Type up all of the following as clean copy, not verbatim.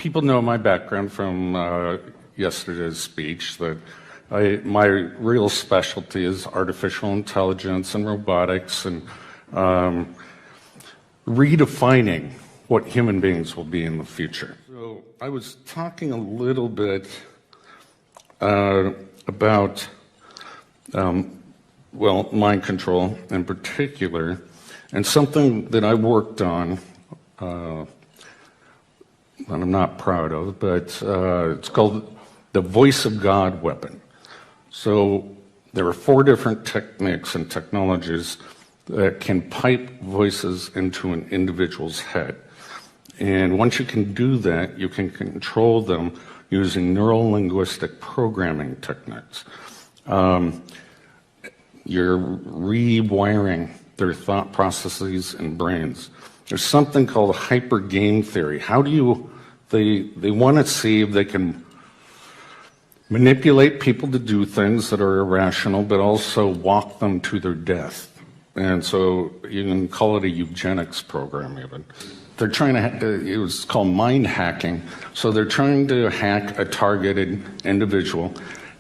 People know my background from yesterday's speech, that my real specialty is artificial intelligence and robotics and redefining what human beings will be in the future. So I was talking a little bit about, mind control in particular, and something that I worked on that I'm not proud of, but it's called the voice of God weapon. So there are 4 different techniques and technologies that can pipe voices into an individual's head. And once you can do that, you can control them using neuro-linguistic programming techniques. You're rewiring their thought processes and brains. There's something called hyper game theory. How do you, they want to see if they can manipulate people to do things that are irrational, but also walk them to their death. And so you can call it a eugenics program even. They're trying to, it was called mind hacking. So they're trying to hack a targeted individual,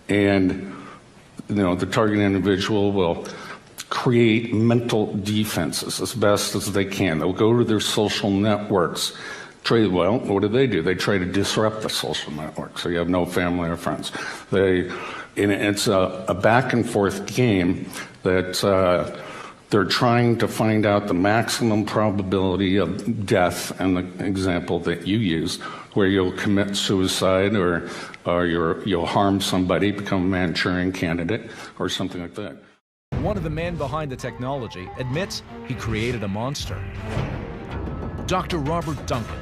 and the targeted individual will create mental defenses as best as they can. They'll go to their social networks. What do? They try to disrupt the social network, so you have no family or friends. It's a back and forth game that they're trying to find out the maximum probability of death, and the example that you used, where you'll commit suicide or you'll harm somebody, become a Manchurian candidate, or something like that. One of the men behind the technology admits he created a monster. Dr. Robert Duncan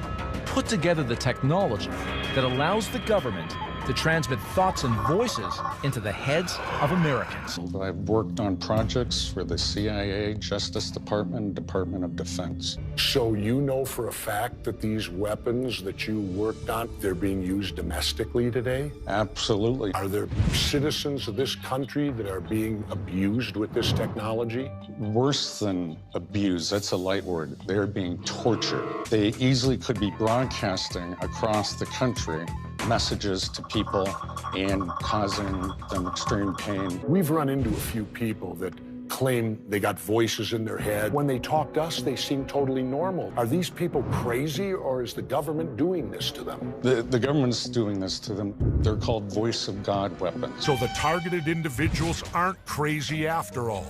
put together the technology that allows the government to transmit thoughts and voices into the heads of Americans. I've worked on projects for the CIA, Justice Department, and Department of Defense. So you know for a fact that these weapons that you worked on, they're being used domestically today? Absolutely. Are there citizens of this country that are being abused with this technology? Worse than abused, that's a light word. They're being tortured. They easily could be broadcasting across the country messages to people and causing them extreme pain. We've run into a few people that claim they got voices in their head. When they talk to us, they seem totally normal. Are these people crazy, or is the government doing this to them? The government's doing this to them. They're called voice of God weapons. So the targeted individuals aren't crazy after all.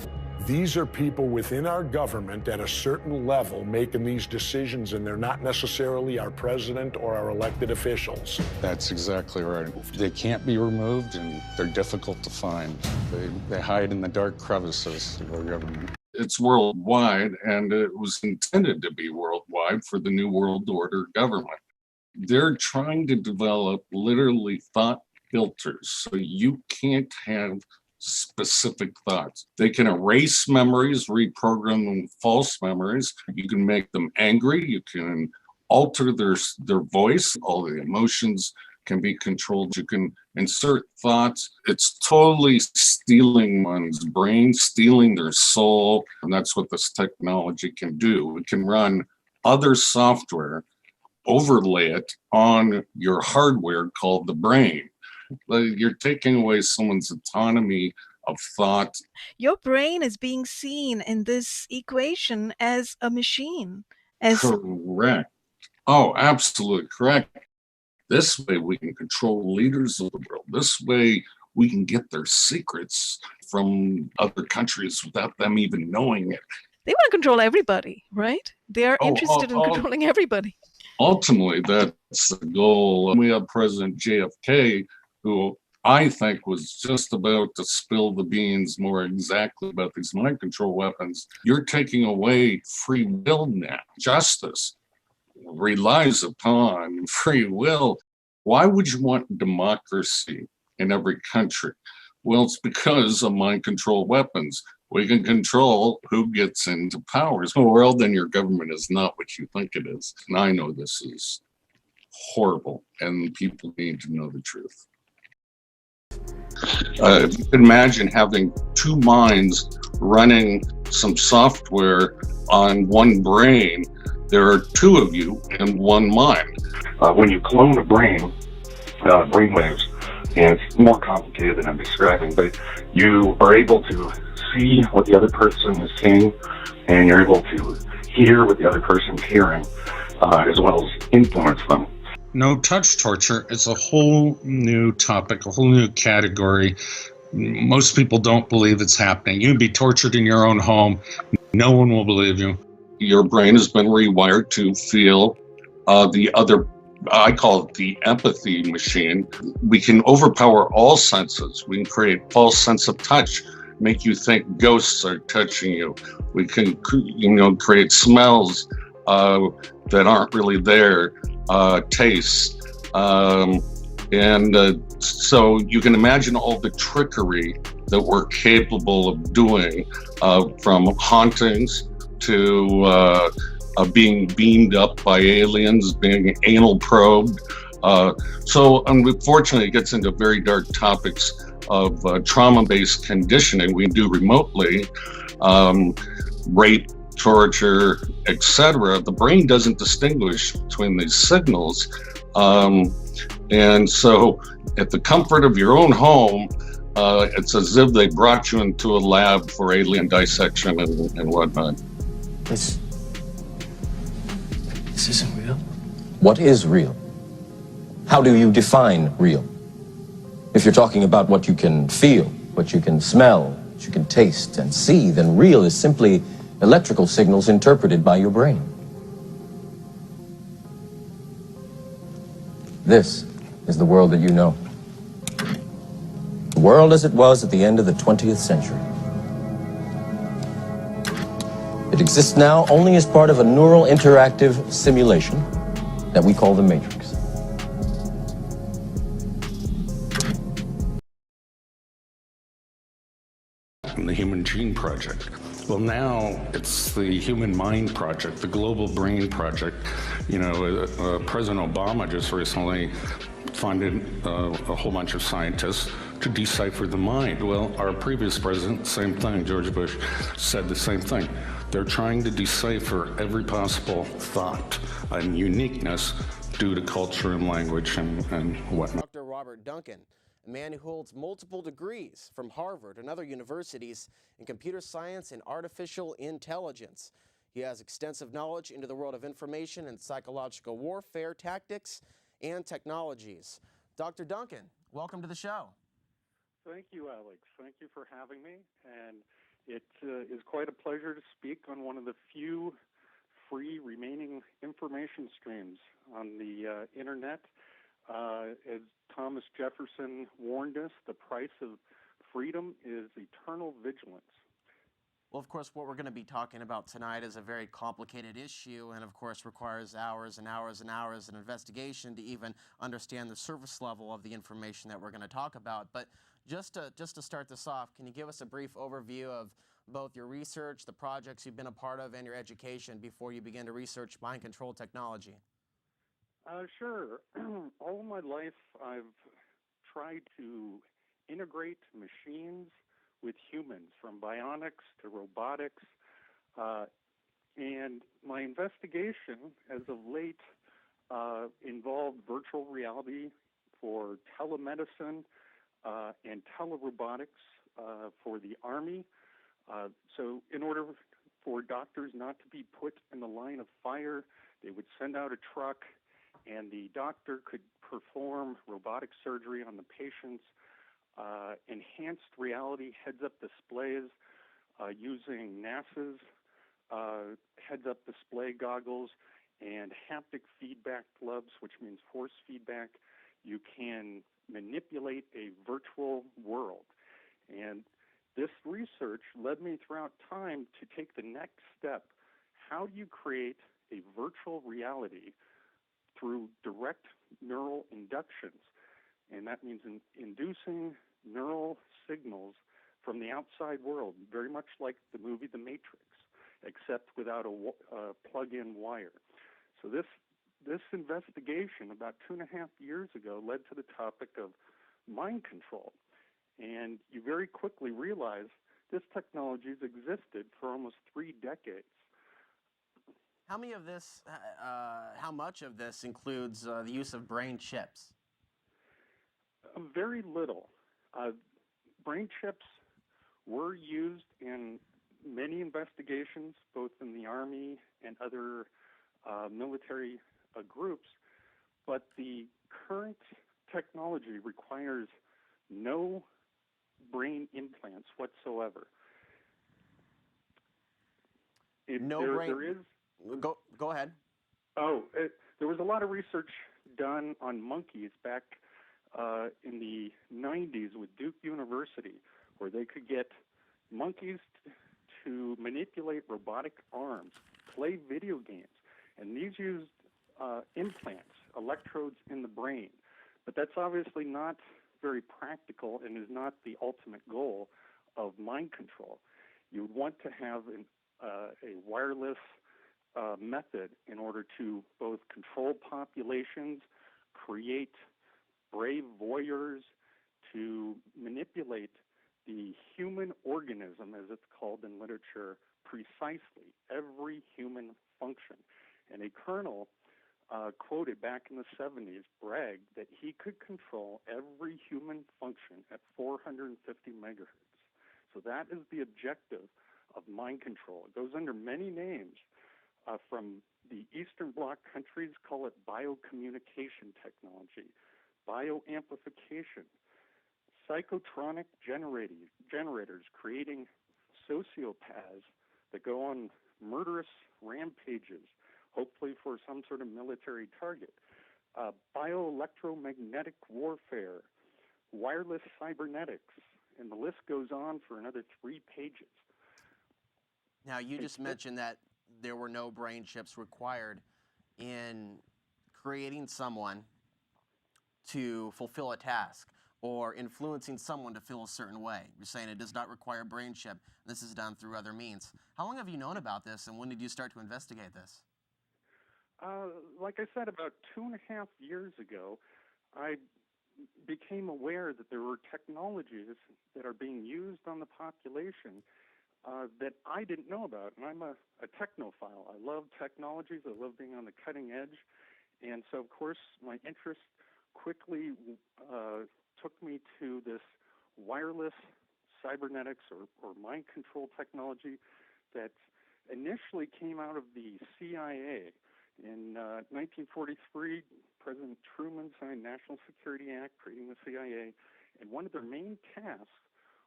These are people within our government at a certain level making these decisions, and they're not necessarily our president or our elected officials. That's exactly right. They can't be removed, and they're difficult to find. They hide in the dark crevices of our government. It's worldwide, and it was intended to be worldwide for the New World Order government. They're trying to develop literally thought filters, so you can't have specific thoughts. They can erase memories, reprogram them with false memories. You can make them angry. You can alter their voice. All the emotions can be controlled. You can insert thoughts. It's totally stealing one's brain, stealing their soul. And that's what this technology can do. It can run other software, overlay it on your hardware called the brain. You're taking away someone's autonomy of thought. Your brain is being seen in this equation as a machine. Correct. Oh, absolutely correct. This way we can control leaders of the world. This way we can get their secrets from other countries without them even knowing it. They want to control everybody, right? They're interested in controlling everybody. Ultimately, that's the goal. We have President JFK, who I think was just about to spill the beans more exactly about these mind control weapons. You're taking away free will now. Justice relies upon free will. Why would you want democracy in every country? Well, it's because of mind control weapons. We can control who gets into power. In the world, then your government is not what you think it is. And I know this is horrible, and people need to know the truth. Imagine having 2 minds running some software on one brain. there are two of you in one mind. When you clone a brain, brainwaves, and it's more complicated than I'm describing, but you are able to see what the other person is seeing, and you're able to hear what the other person's hearing, as well as influence them. No touch torture is a whole new topic, a whole new category. Most people don't believe it's happening. You can be tortured in your own home. No one will believe you. Your brain has been rewired to feel the other. I call it the empathy machine. We can overpower all senses. We can create false sense of touch, make you think ghosts are touching you. We can, create smells that aren't really there, tastes. So you can imagine all the trickery that we're capable of doing, from hauntings to being beamed up by aliens, being anal probed. So unfortunately, it gets into very dark topics of trauma-based conditioning we do remotely, rape, torture, etc. The brain doesn't distinguish between these signals. And so at the comfort of your own home, it's as if they brought you into a lab for alien dissection and whatnot. This isn't real. What is real? How do you define real? If you're talking about what you can feel, what you can smell, what you can taste and see, then real is simply electrical signals interpreted by your brain. This is the world that you know. The world as it was at the end of the 20th century. It exists now only as part of a neural interactive simulation that we call the Matrix. The Human Gene Project. Well, now it's the Human Mind Project, the Global Brain Project. President Obama just recently funded a whole bunch of scientists to decipher the mind. Well, our previous president, same thing, George Bush, said the same thing. They're trying to decipher every possible thought and uniqueness due to culture and language and whatnot. Dr. Robert Duncan, a man who holds multiple degrees from Harvard and other universities in computer science and artificial intelligence. He has extensive knowledge into the world of information and psychological warfare tactics and technologies. Dr. Duncan, welcome to the show. Thank you, Alex. Thank you for having me. And it is quite a pleasure to speak on one of the few free remaining information streams on the internet. As Thomas Jefferson warned us, the price of freedom is eternal vigilance. Well, of course, what we're going to be talking about tonight is a very complicated issue and, of course, requires hours and hours and hours of investigation to even understand the surface level of the information that we're going to talk about. But just to start this off, can you give us a brief overview of both your research, the projects you've been a part of, and your education before you begin to research mind control technology? Sure. All my life, I've tried to integrate machines with humans, from bionics to robotics. And my investigation, as of late, involved virtual reality for telemedicine and telerobotics for the Army. So in order for doctors not to be put in the line of fire, they would send out a truck, and the doctor could perform robotic surgery on the patients. Enhanced reality heads-up displays using NASA's heads-up display goggles and haptic feedback gloves, which means force feedback. You can manipulate a virtual world. And this research led me throughout time to take the next step. How do you create a virtual reality through direct neural inductions? And that means inducing neural signals from the outside world, very much like the movie The Matrix, except without a plug-in wire. So this investigation about 2.5 years ago led to the topic of mind control. And you very quickly realize this technology has existed for almost 3 decades. How much of this includes the use of brain chips? Very little. Brain chips were used in many investigations, both in the Army and other military groups, but the current technology requires no brain implants whatsoever. There is. Go ahead. There was a lot of research done on monkeys back in the 90s with Duke University, where they could get monkeys to manipulate robotic arms, play video games, and these used implants, electrodes in the brain. But that's obviously not very practical and is not the ultimate goal of mind control. You would want to have a wireless method in order to both control populations, create brave voyeurs, to manipulate the human organism, as it's called in literature, precisely, every human function. And a colonel quoted back in the 70s bragged that he could control every human function at 450 megahertz. So that is the objective of mind control. It goes under many names. From the Eastern Bloc countries, call it biocommunication technology, bioamplification, psychotronic generators creating sociopaths that go on murderous rampages, hopefully for some sort of military target, bioelectromagnetic warfare, wireless cybernetics, and the list goes on for another 3 pages. Now, you just mentioned that there were no brain chips required in creating someone to fulfill a task or influencing someone to feel a certain way. You're saying it does not require a brain chip. This is done through other means. How long have you known about this, and when did you start to investigate this? Like I said, about 2.5 years ago, I became aware that there were technologies that are being used on the population that I didn't know about. And I'm a technophile. I love technologies. I love being on the cutting edge. And so, of course, my interest quickly took me to this wireless cybernetics or mind control technology that initially came out of the CIA. In 1943, President Truman signed National Security Act, creating the CIA, and one of their main tasks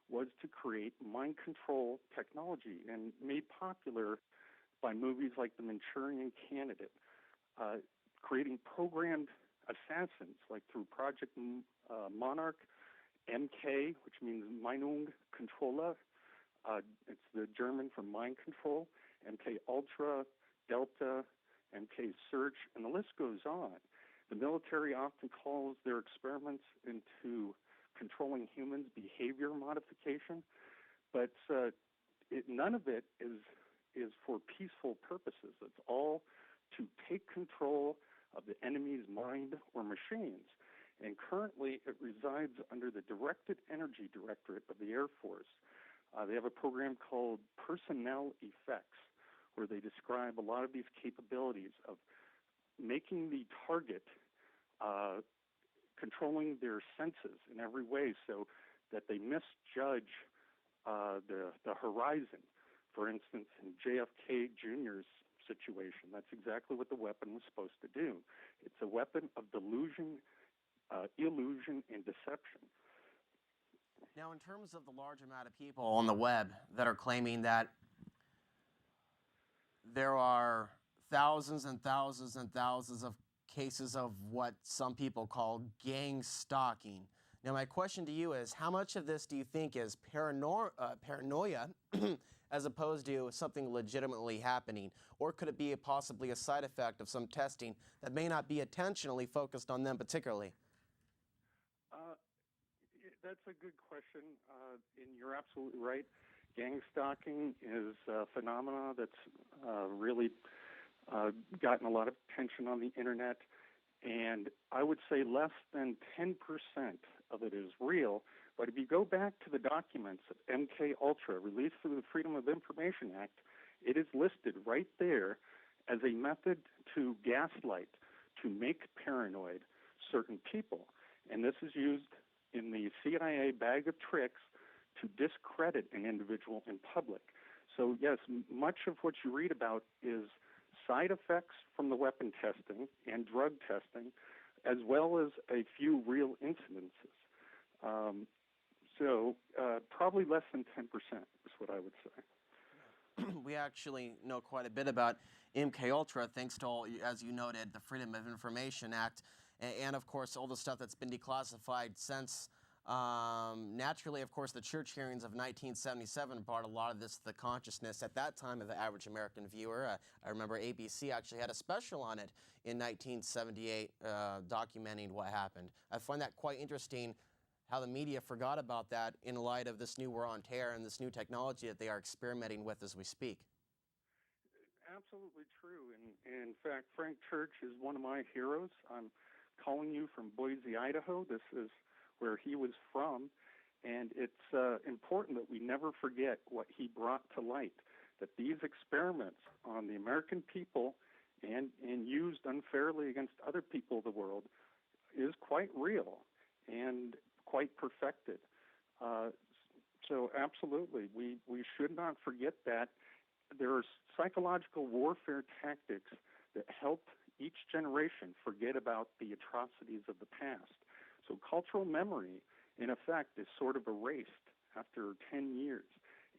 was to create mind control technology, and made popular by movies like The Manchurian Candidate, creating programmed assassins, like through Project Monarch, MK, which means Meinung Controller. It's the German for mind control, MK Ultra, Delta, MK Search, and the list goes on. The military often calls their experiments into controlling humans behavior modification, but none of it is for peaceful purposes. It's all to take control of the enemy's mind or machines. And currently it resides under the Directed Energy Directorate of the Air Force. They have a program called Personnel Effects, where they describe a lot of these capabilities of making the target controlling their senses in every way so that they misjudge the horizon. For instance, in JFK Jr.'s situation, that's exactly what the weapon was supposed to do. It's a weapon of delusion, illusion, and deception. Now, in terms of the large amount of people on the web that are claiming that there are thousands and thousands and thousands of cases of what some people call gang stalking. Now, my question to you is, how much of this do you think is paranoia as opposed to something legitimately happening? Or could it be possibly a side effect of some testing that may not be intentionally focused on them particularly? That's a good question, and you're absolutely right. Gang stalking is a phenomenon that's really gotten a lot of attention on the internet, and I would say less than 10% of it is real. But if you go back to the documents of MK Ultra, released through the Freedom of Information Act, it is listed right there as a method to gaslight, to make paranoid certain people. And this is used in the CIA bag of tricks to discredit an individual in public. So yes, much of what you read about is side effects from the weapon testing and drug testing, as well as a few real incidences. Probably less than 10% is what I would say. We actually know quite a bit about MKUltra, thanks to all, as you noted, the Freedom of Information Act, and of course all the stuff that's been declassified since. Naturally, of course, the church hearings of 1977 brought a lot of this to the consciousness at that time of the average American viewer. I remember ABC actually had a special on it in 1978 documenting what happened. I find that quite interesting, how the media forgot about that in light of this new war on terror and this new technology that they are experimenting with as we speak. Absolutely true. And in fact, Frank Church is one of my heroes. I'm calling you from Boise, Idaho. This is where he was from. And it's important that we never forget what he brought to light, that these experiments on the American people and used unfairly against other people of the world is quite real and quite perfected. So absolutely, we should not forget that. There are psychological warfare tactics that help each generation forget about the atrocities of the past. So cultural memory, in effect, is sort of erased after 10 years,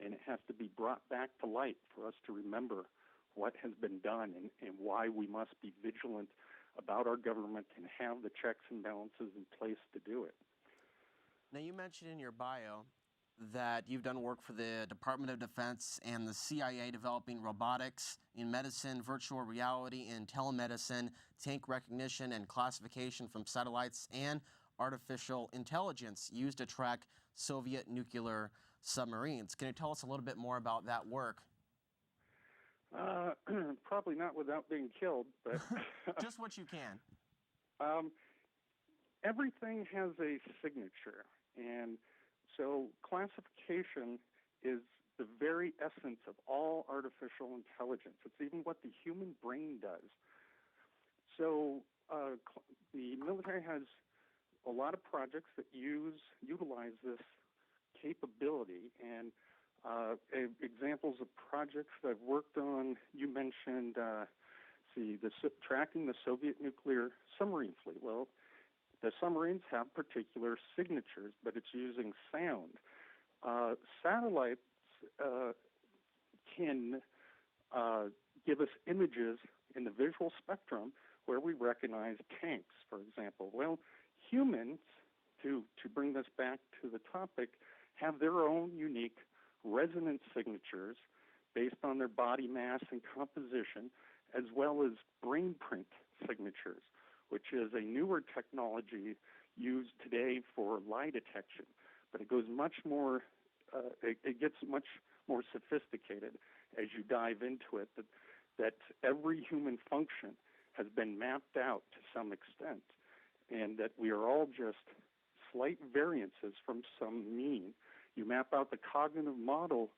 and it has to be brought back to light for us to remember what has been done and why we must be vigilant about our government and have the checks and balances in place to do it. Now, you mentioned in your bio that you've done work for the Department of Defense and the CIA developing robotics in medicine, virtual reality in telemedicine, tank recognition and classification from satellites, and artificial intelligence used to track Soviet nuclear submarines. Can you tell us a little bit more about that work? Probably not without being killed, but just what you can. Everything has a signature, and so classification is the very essence of all artificial intelligence. It's even what the human brain does. So the military has a lot of projects that utilize this capability, and examples of projects that I've worked on, you mentioned tracking the Soviet nuclear submarine fleet. Well, the submarines have particular signatures, but it's using sound. Satellites can give us images in the visual spectrum where we recognize tanks, for example. Well, humans, to bring this back to the topic, have their own unique resonance signatures based on their body mass and composition, as well as brain print signatures, which is a newer technology used today for lie detection. But it goes much more, it gets much more sophisticated as you dive into it, that every human function has been mapped out to some extent, and that we are all just slight variances from some mean. You map out the cognitive model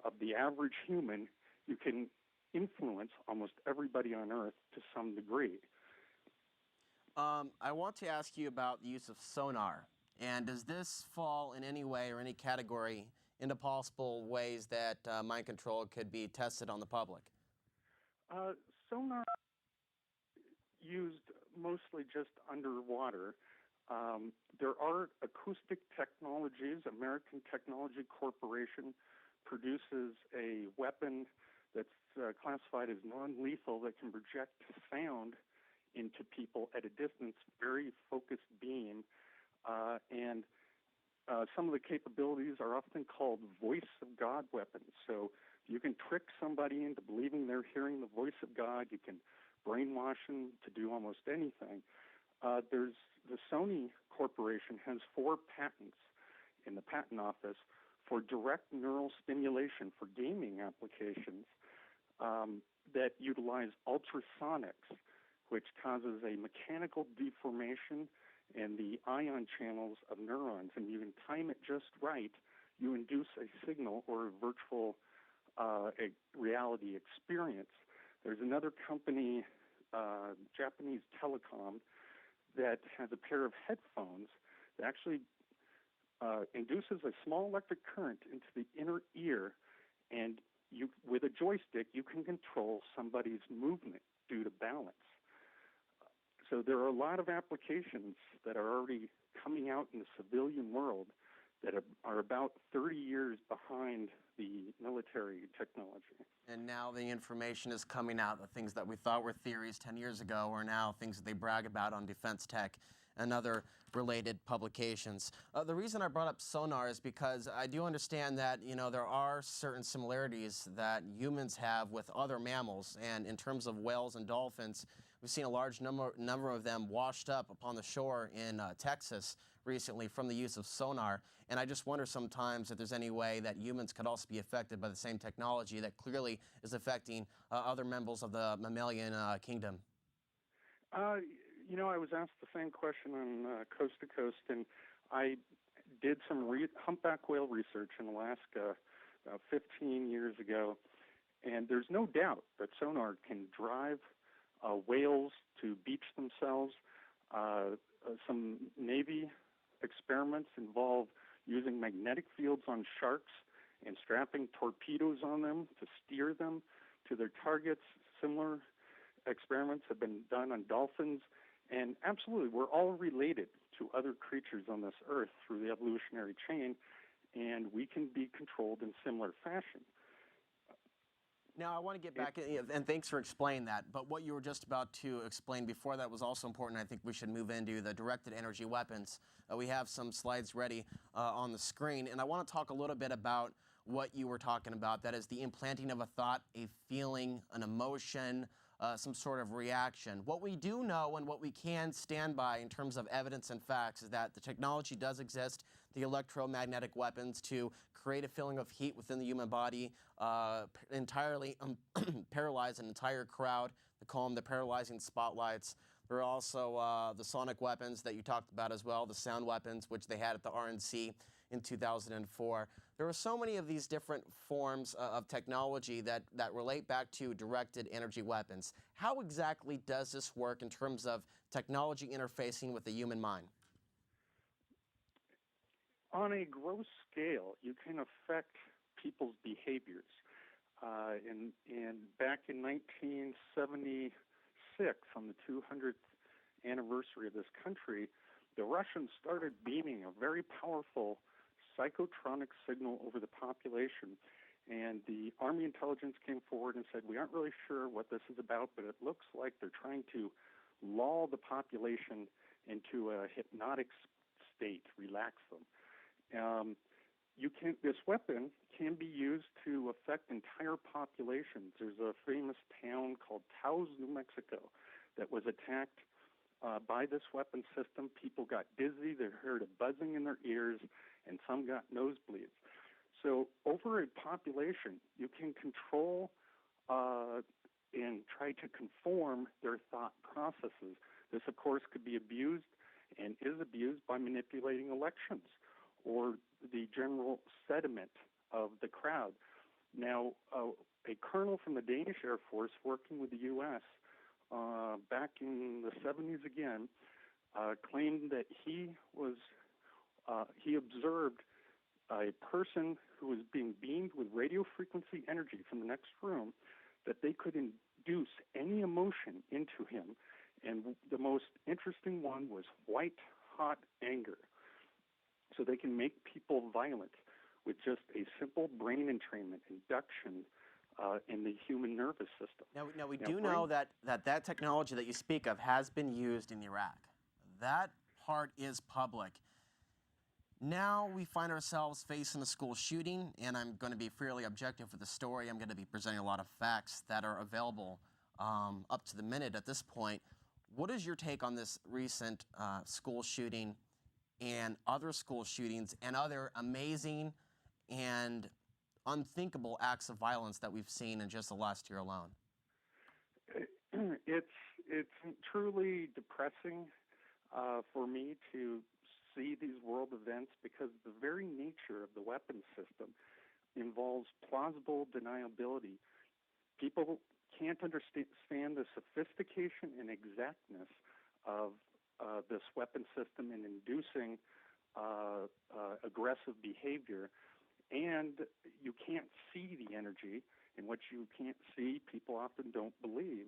of the average human, you can influence almost everybody on Earth to some degree. I want to ask you about the use of sonar. And does this fall in any way or any category into possible ways that mind control could be tested on the public? Sonar used mostly just underwater. There are acoustic technologies. American Technology Corporation produces a weapon that's classified as non-lethal that can project sound into people at a distance, very focused beam. And some of the capabilities are often called voice of God weapons. So you can trick somebody into believing they're hearing the voice of God. You can brainwash them to do almost anything. There's the Sony Corporation has 4 patents in the patent office for direct neural stimulation for gaming applications that utilize ultrasonics, which causes a mechanical deformation in the ion channels of neurons. And you can time it just right, you induce a signal or a virtual reality experience There's another company, Japanese Telecom, that has a pair of headphones that actually induces a small electric current into the inner ear, and with a joystick, you can control somebody's movement due to balance. So there are a lot of applications that are already coming out in the civilian world that are about 30 years behind the military technology. And now the information is coming out. The things that we thought were theories 10 years ago are now things that they brag about on Defense Tech and other related publications. The reason I brought up sonar is because I do understand that, there are certain similarities that humans have with other mammals. And in terms of whales and dolphins, we've seen a large number of them washed up upon the shore in Texas recently from the use of sonar. And I just wonder sometimes if there's any way that humans could also be affected by the same technology that clearly is affecting other members of the mammalian kingdom. I was asked the same question on Coast to Coast, and I did some humpback whale research in Alaska about 15 years ago, and there's no doubt that sonar can drive whales to beach themselves. Some Navy experiments involve using magnetic fields on sharks and strapping torpedoes on them to steer them to their targets. Similar experiments have been done on dolphins. And absolutely, we're all related to other creatures on this earth through the evolutionary chain, and we can be controlled in similar fashion. Now, I want to get back, and thanks for explaining that, but what you were just about to explain before that was also important. I think we should move into the directed energy weapons. We have some slides ready on the screen, and I want to talk a little bit about what you were talking about. That is the implanting of a thought, a feeling, an emotion, some sort of reaction. What we do know and what we can stand by in terms of evidence and facts is that the technology does exist, the electromagnetic weapons to create a feeling of heat within the human body, entirely paralyze an entire crowd. They call them the paralyzing spotlights. There are also the sonic weapons that you talked about as well, the sound weapons, which they had at the RNC in 2004. There are so many of these different forms of technology that relate back to directed energy weapons. How exactly does this work in terms of technology interfacing with the human mind? On a gross scale, you can affect people's behaviors. And back in 1976, on the 200th anniversary of this country, the Russians started beaming a very powerful psychotronic signal over the population. And the Army intelligence came forward and said, we aren't really sure what this is about, but it looks like they're trying to lull the population into a hypnotic state, relax them. This weapon can be used to affect entire populations. There's a famous town called Taos, New Mexico, that was attacked by this weapon system. People got dizzy, they heard a buzzing in their ears, and some got nosebleeds. So over a population, you can control and try to conform their thought processes. This, of course, could be abused and is abused by manipulating elections or the general sentiment of the crowd. Now, a colonel from the Danish Air Force working with the U.S. Back in the 70s again claimed that he observed a person who was being beamed with radio frequency energy from the next room, that they could induce any emotion into him. And the most interesting one was white hot anger. So they can make people violent with just a simple brain entrainment, induction in the human nervous system. Now we do know that technology that you speak of has been used in Iraq. That part is public. Now we find ourselves facing a school shooting, and I'm going to be fairly objective with the story. I'm going to be presenting a lot of facts that are available up to the minute at this point. What is your take on this recent school shooting and other school shootings and other amazing and unthinkable acts of violence that we've seen in just the last year alone? It's truly depressing for me to see these world events, because the very nature of the weapons system involves plausible deniability. People can't understand the sophistication and exactness of this weapon system in inducing aggressive behavior, and you can't see the energy, and what you can't see, people often don't believe.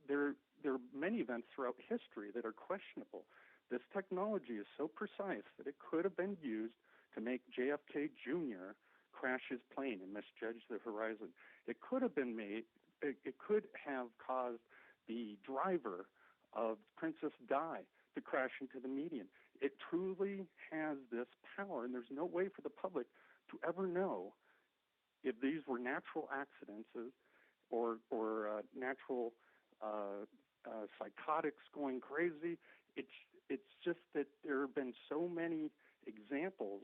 There are many events throughout history that are questionable. This technology is so precise that it could have been used to make JFK Jr. crash his plane and misjudge the horizon. It could have been made, it could have caused the driver of Princess Di to crash into the median. It truly has this power, and there's no way for the public to ever know if these were natural accidents or natural psychotics going crazy. It's just that there have been so many examples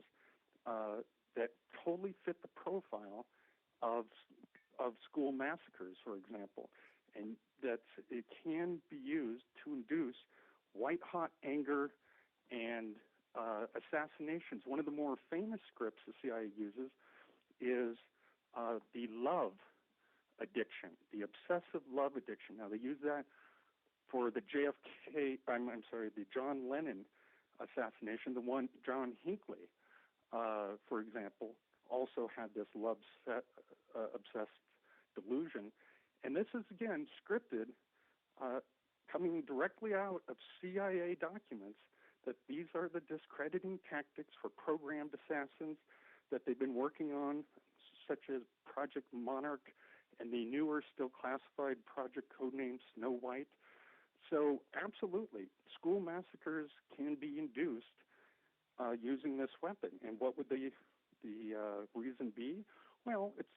that totally fit the profile of school massacres, for example, and that it can be used to induce white-hot anger and assassinations. One of the more famous scripts the CIA uses is the love addiction, the obsessive love addiction. Now, they use that for the the John Lennon assassination. The one, John Hinckley, for example, also had this obsessed delusion. And this is, again, scripted, coming directly out of CIA documents, that these are the discrediting tactics for programmed assassins that they've been working on, such as Project Monarch and the newer, still classified project codename Snow White. So absolutely, school massacres can be induced using this weapon. And what would the reason be? Well, it's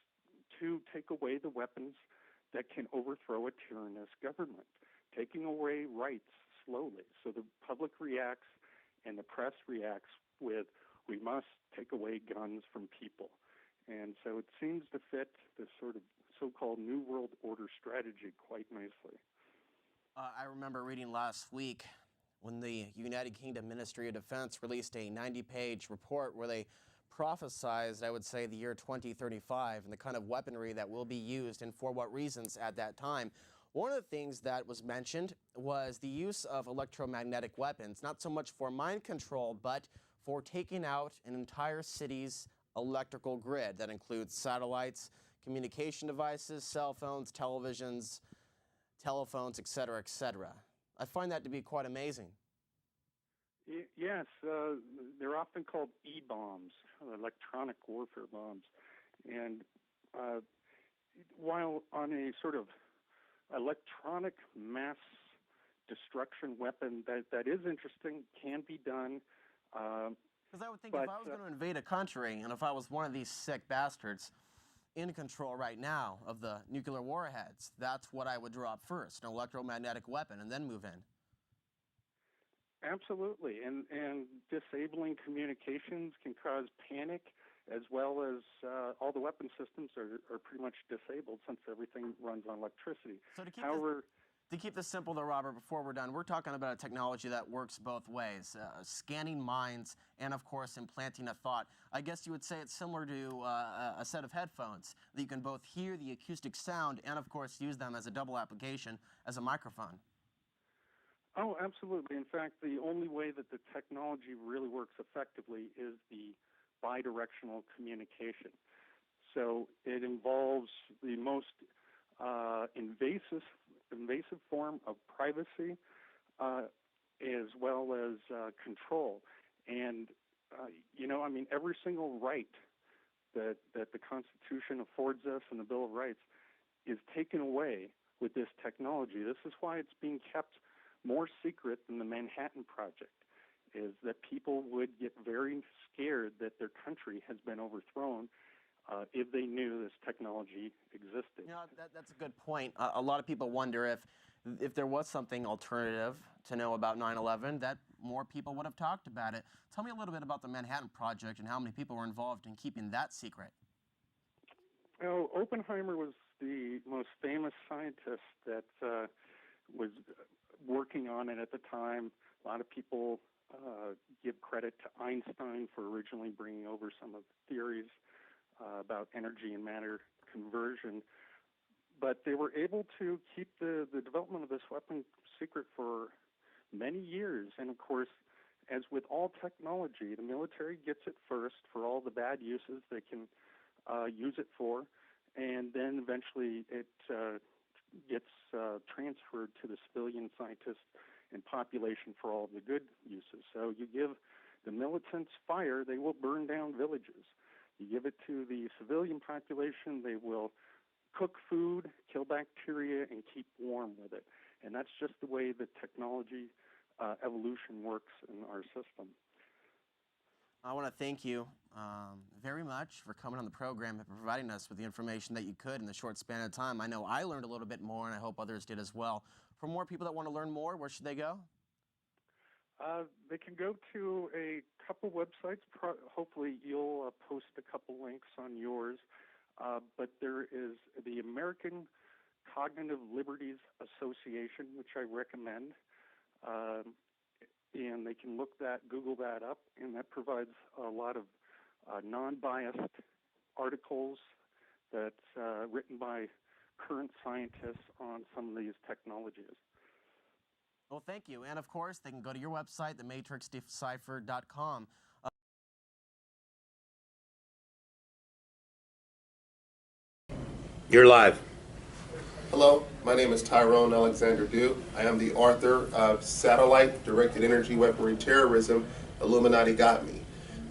to take away the weapons that can overthrow a tyrannous government, taking away rights slowly. So the public reacts and the press reacts with, we must take away guns from people. And so it seems to fit this sort of so-called New World Order strategy quite nicely. I remember reading last week when the United Kingdom Ministry of Defense released a 90-page report where they prophesized, I would say, the year 2035 and the kind of weaponry that will be used and for what reasons at that time. One of the things that was mentioned was the use of electromagnetic weapons, not so much for mind control, but for taking out an entire city's electrical grid. That includes satellites, communication devices, cell phones, televisions, telephones, etc., etc. I find that to be quite amazing. Yes, they're often called E-bombs, electronic warfare bombs. And while on a sort of electronic mass destruction weapon that is interesting, can be done. Because I would think if I was going to invade a country, and if I was one of these sick bastards in control right now of the nuclear warheads, that's what I would drop first, an electromagnetic weapon, and then move in. Absolutely, and disabling communications can cause panic, as well as all the weapon systems are pretty much disabled since everything runs on electricity. So to keep this simple though, Robert, before we're done, we're talking about a technology that works both ways, scanning minds and, of course, implanting a thought. I guess you would say it's similar to a set of headphones that you can both hear the acoustic sound and, of course, use them as a double application as a microphone. Oh, absolutely. In fact, the only way that the technology really works effectively is the bidirectional communication. So it involves the most invasive form of privacy as well as control. And, every single right that the Constitution affords us and the Bill of Rights is taken away with this technology. This is why it's being kept more secret than the Manhattan Project, is that people would get very scared that their country has been overthrown if they knew this technology existed. That's a good point. A lot of people wonder if there was something alternative to know about 9/11, that more people would have talked about it. Tell me a little bit about the Manhattan Project and how many people were involved in keeping that secret. Oh, Oppenheimer was the most famous scientist that was working on it at the time. A lot of people give credit to Einstein for originally bringing over some of the theories about energy and matter conversion. but they were able to keep the development of this weapon secret for many years. And of course, as with all technology, the military gets it first for all the bad uses they can use it for, and then eventually it gets transferred to the civilian scientists and population for all the good uses. So you give the militants fire, they will burn down villages. You give it to the civilian population, they will cook food, kill bacteria, and keep warm with it. And that's just the way the technology evolution works in our system. I want to thank you very much for coming on the program and providing us with the information that you could in the short span of time. I know I learned a little bit more, and I hope others did as well. For more people that want to learn more, where should they go? They can go to a couple websites. Hopefully you'll post a couple links on yours. But there is the American Cognitive Liberties Association, which I recommend. And they can Google that up, and that provides a lot of non-biased articles that's written by current scientists on some of these technologies. Well, thank you. And of course, they can go to your website, thematrixdeciphered.com. You're live. Hello, my name is Tyrone Alexander Dew. I am the author of Satellite Directed Energy Weaponry Terrorism, Illuminati Got Me.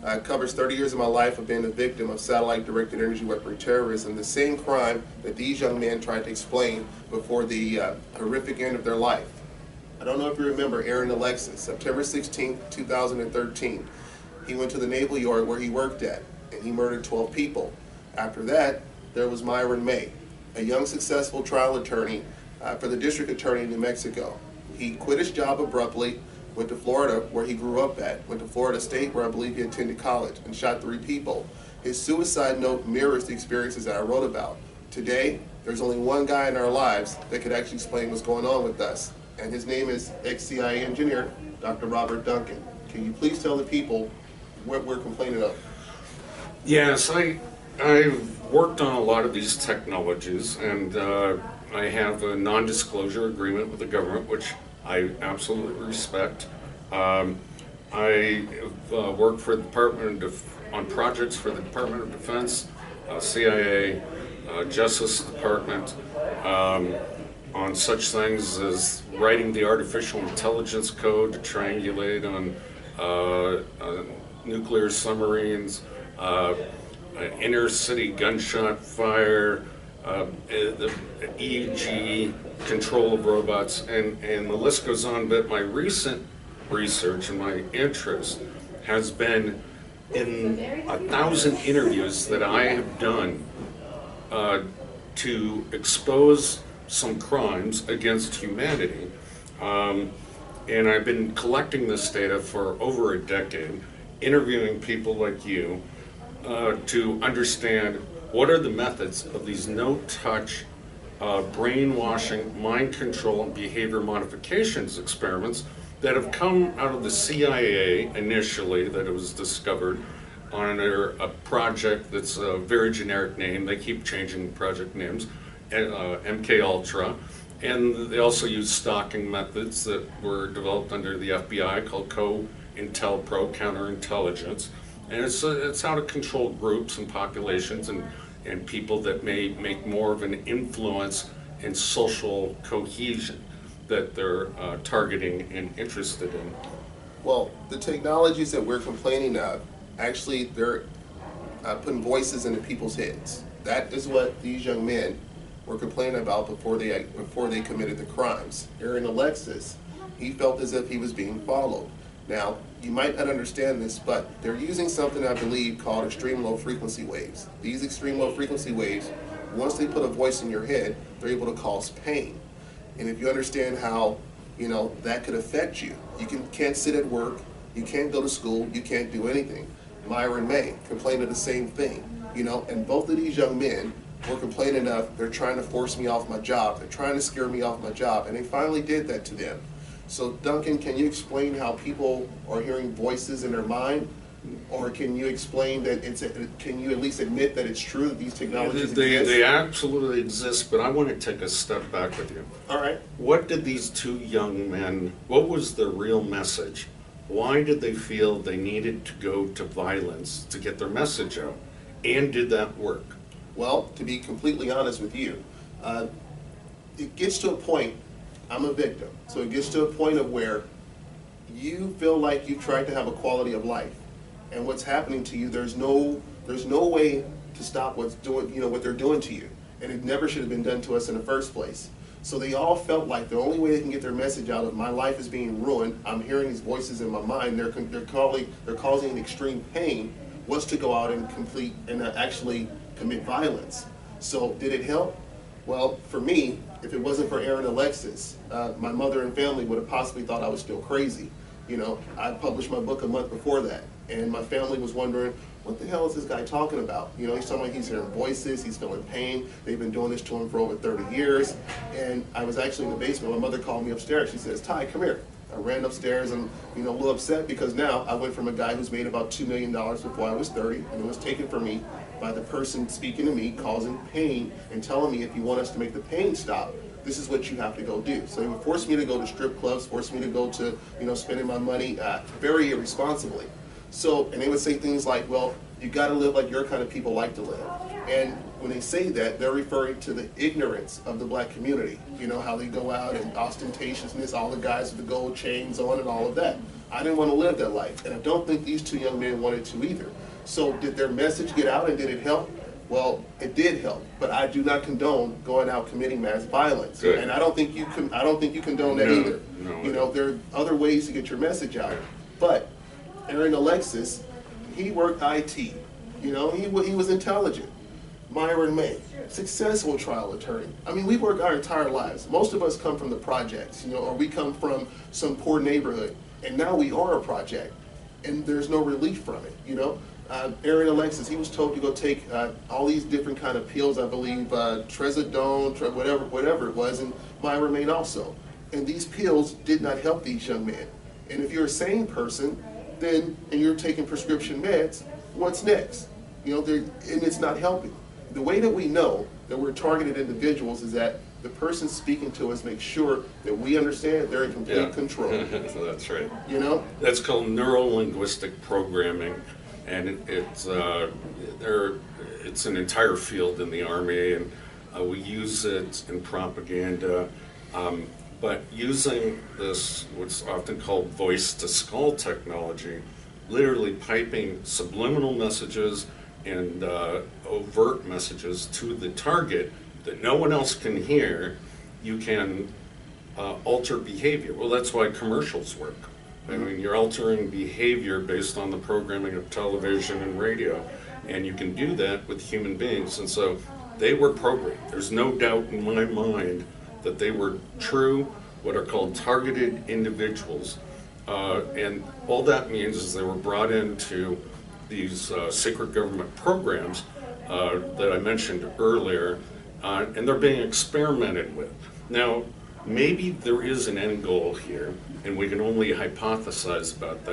It covers 30 years of my life of being a victim of satellite directed energy weaponry terrorism, the same crime that these young men tried to explain before the horrific end of their life. I don't know if you remember Aaron Alexis, September 16, 2013. He went to the Naval Yard where he worked at, and he murdered 12 people. After that, there was Myron May, a young successful trial attorney for the district attorney in New Mexico. He quit his job abruptly, went to Florida where he grew up at, went to Florida State where I believe he attended college, and shot 3 people. His suicide note mirrors the experiences that I wrote about. Today, there's only one guy in our lives that could actually explain what's going on with us, and his name is ex-CIA engineer, Dr. Robert Duncan. Can you please tell the people what we're complaining of? Yes, I've worked on a lot of these technologies, and I have a non-disclosure agreement with the government, which I absolutely respect. I work for the on projects for the Department of Defense, CIA, Justice Department, on such things as writing the artificial intelligence code to triangulate on nuclear submarines, inner city gunshot fire, the EEG control of robots, and the list goes on. But my recent research and my interest has been in 1,000 interviews that I have done to expose some crimes against humanity. And I've been collecting this data for over a decade, interviewing people like you to understand what are the methods of these no-touch brainwashing, mind control, and behavior modifications experiments that have come out of the CIA initially, that it was discovered under a project that's a very generic name. They keep changing project names, MK Ultra. And they also use stalking methods that were developed under the FBI called COINTELPRO, counterintelligence. And it's how to control groups and populations and people that may make more of an influence in social cohesion that they're targeting and interested in. Well, the technologies that we're complaining of, actually they're putting voices into people's heads. That is what these young men were complaining about before they committed the crimes. Aaron Alexis, he felt as if he was being followed. Now, you might not understand this, but they're using something I believe called extreme low frequency waves. These extreme low frequency waves, once they put a voice in your head, they're able to cause pain. And if you understand how, that could affect you, can't sit at work, you can't go to school, you can't do anything. Myron May complained of the same thing, and both of these young men were complaining of, they're trying to force me off my job, they're trying to scare me off my job, and they finally did that to them. So Duncan, can you explain how people are hearing voices in their mind Or can you explain that can you at least admit that it's true that these technologies exist? They absolutely exist, but I want to take a step back with you. All right. What did these two young men, what was their real message? Why did they feel they needed to go to violence to get their message out? And did that work? Well, to be completely honest with you, it gets to a point, I'm a victim, so it gets to a point of where you feel like you've tried to have a quality of life, and what's happening to you, there's no way to stop what they're doing to you, and it never should have been done to us in the first place. So they all felt like the only way they can get their message out of my life is being ruined, I'm hearing these voices in my mind, they're causing extreme pain, was to go out and actually commit violence. So did it help? Well, for me, if it wasn't for Aaron and Alexis, my mother and family would have possibly thought I was still crazy. You know, I published my book a month before that, and my family was wondering, what the hell is this guy talking about? You know, he's talking like he's hearing voices, he's feeling pain, they've been doing this to him for over 30 years, and I was actually in the basement. My mother called me upstairs. She says, Ty, come here. I ran upstairs and, a little upset because now I went from a guy who's made about $2 million before I was 30, and it was taken from me by the person speaking to me, causing pain, and telling me if you want us to make the pain stop, this is what you have to go do. So they would force me to go to strip clubs, force me to go to, spending my money very irresponsibly. So, and they would say things like, well, you got to live like your kind of people like to live. And when they say that, they're referring to the ignorance of the black community. You know, how they go out and ostentatiousness, all the guys with the gold chains on and all of that. I didn't want to live that life, and I don't think these two young men wanted to either. So did their message get out and did it help? Well, it did help, but I do not condone going out committing mass violence. Good. And I don't think you condone that either. No. There are other ways to get your message out. But Aaron Alexis, he worked IT. He was intelligent. Myron May, successful trial attorney. I mean, we work our entire lives. Most of us come from the projects, or we come from some poor neighborhood, and now we are a project, and there's no relief from it, Aaron Alexis, he was told to go take all these different kind of pills, I believe, trazodone, whatever it was, and Myron May also. And these pills did not help these young men. And if you're a sane person, and you're taking prescription meds, what's next? And it's not helping. The way that we know that we're targeted individuals is that the person speaking to us makes sure that we understand they're in complete control. That's right. That's called neuro-linguistic programming, and it's an entire field in the Army, and we use it in propaganda. But using this, what's often called voice-to-skull technology, literally piping subliminal messages and overt messages to the target that no one else can hear, you can alter behavior. Well, that's why commercials work. I mean, you're altering behavior based on the programming of television and radio, and you can do that with human beings. And so they were programmed. There's no doubt in my mind that they were true, what are called targeted individuals. And all that means is they were brought into these secret government programs that I mentioned earlier, and they're being experimented with. Now, maybe there is an end goal here, and we can only hypothesize about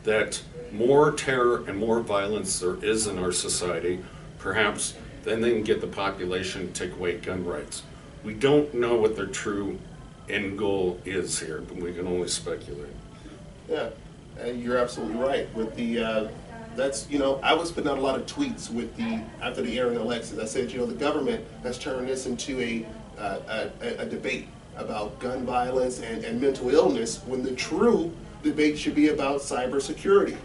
that more terror and more violence there is in our society, perhaps then they can get the population to take away gun rights. We don't know what their true end goal is here, but we can only speculate. Yeah, you're absolutely right. With the, I was putting out a lot of tweets after the Aaron Alexis. I said, the government has turned this into a debate about gun violence and mental illness, when the true debate should be about cybersecurity.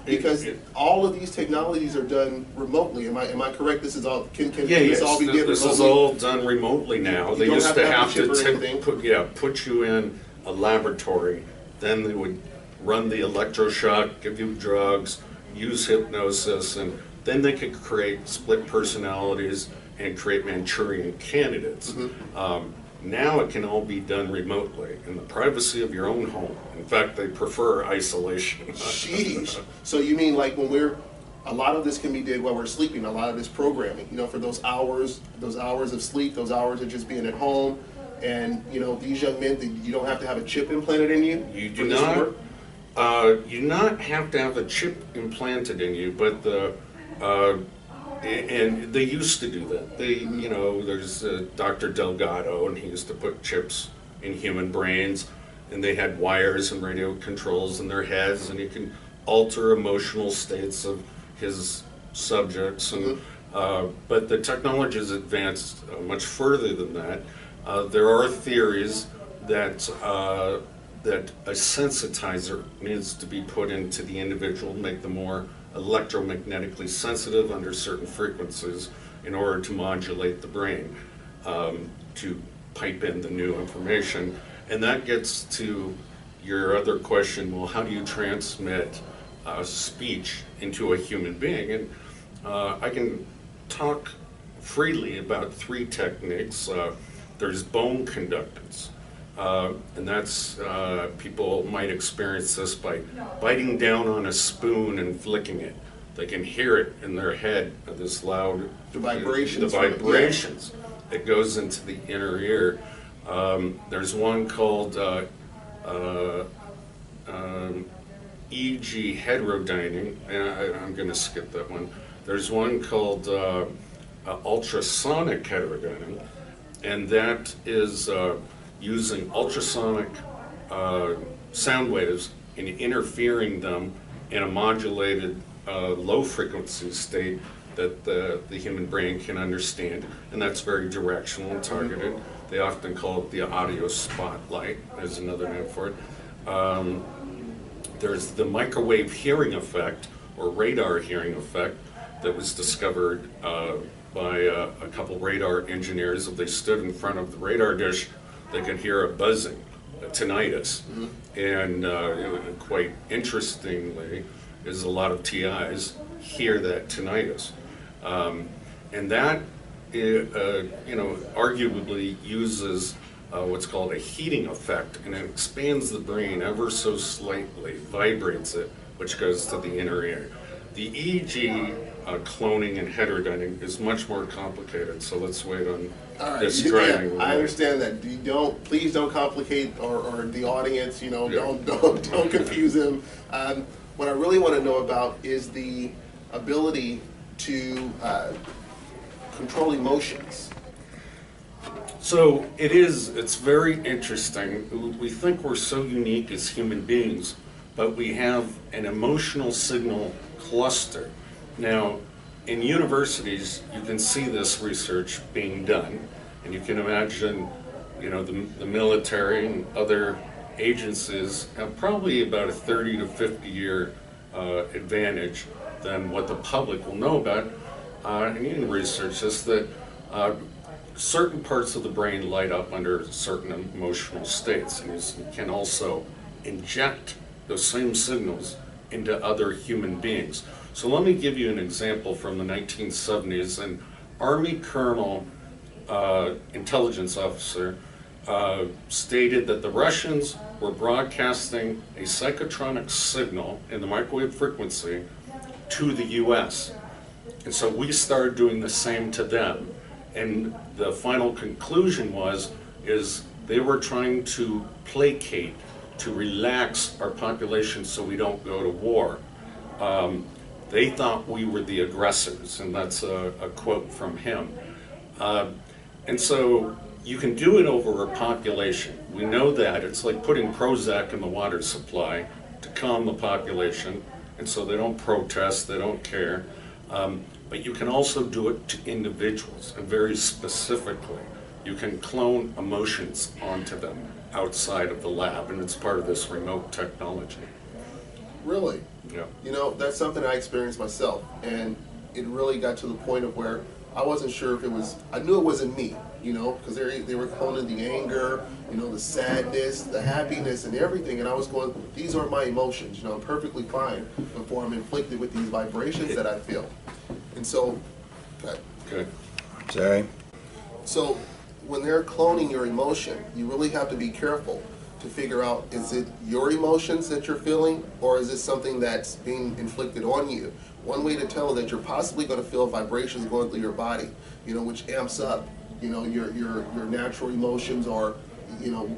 Because all of these technologies are done remotely. Am I correct? This is all this all be done remotely? This is all done remotely now. They used to have to put you in a laboratory. Then they would run the electroshock, give you drugs, use hypnosis, and then they could create split personalities and create Manchurian candidates. Now it can all be done remotely in the privacy of your own home. In fact, they prefer isolation. Sheesh. So you mean like when a lot of this can be did while we're sleeping, a lot of this programming, for those hours of sleep, those hours of just being at home, and these young men, you don't have to have a chip implanted in you? You do not. You not have to have a chip implanted in you, but and they used to do that. There's Dr. Delgado, and he used to put chips in human brains, and they had wires and radio controls in their heads, and you can alter emotional states of his subjects. And but the technology has advanced much further than that. There are theories that that a sensitizer needs to be put into the individual, make them more electromagnetically sensitive under certain frequencies in order to modulate the brain, to pipe in the new information. And that gets to your other question, well, how do you transmit speech into a human being? And I can talk freely about 3 techniques. There's bone conductance. And that's, people might experience this by biting down on a spoon and flicking it. They can hear it in their head, this loud, the vibrations. The vibrations that goes into the inner ear. There's one called EG heterodyning, and I'm going to skip that one. There's one called ultrasonic heterodyning, and that is using ultrasonic sound waves and interfering them in a modulated low frequency state that the human brain can understand, and that's very directional and targeted. They often call it the audio spotlight. There's another name for it. There's the microwave hearing effect, or radar hearing effect, that was discovered by a couple radar engineers. If they stood in front of the radar dish, they could hear a buzzing, a tinnitus. And quite interestingly, is a lot of TIs hear that tinnitus. And that, arguably uses what's called a heating effect, and it expands the brain ever so slightly, vibrates it, which goes to the inner ear. The EEG cloning and heterodyning is much more complicated, so let's wait on describing. Yeah, I understand that. Please don't complicate or the audience. Don't confuse them. What I really want to know about is the ability to control emotions. So it's very interesting. We think we're so unique as human beings, but we have an emotional signal cluster. Now, in universities, you can see this research being done, and you can imagine, the military and other agencies have probably about a 30 to 50 year advantage than what the public will know about. And you can research this, that certain parts of the brain light up under certain emotional states, and you can also inject those same signals into other human beings. So let me give you an example from the 1970s. An Army colonel, intelligence officer, stated that the Russians were broadcasting a psychotronic signal in the microwave frequency to the US. And so we started doing the same to them. And the final conclusion is they were trying to placate, to relax our population so we don't go to war. They thought we were the aggressors, and that's a quote from him. And so you can do it over a population. We know that. It's like putting Prozac in the water supply to calm the population, and so they don't protest, they don't care. But you can also do it to individuals, and very specifically. You can clone emotions onto them outside of the lab, and it's part of this remote technology. Really? Yeah. That's something I experienced myself, and it really got to the point of where I wasn't sure if it was, I knew it wasn't me, because they were cloning the anger, the sadness, the happiness, and everything, and I was going, these are my emotions, I'm perfectly fine before I'm inflicted with these vibrations that I feel. And so, Good. Sorry. So when they're cloning your emotion, you really have to be careful to figure out, is it your emotions that you're feeling, or is it something that's being inflicted on you? One way to tell that you're possibly going to feel vibrations going through your body, which amps up, your natural emotions, or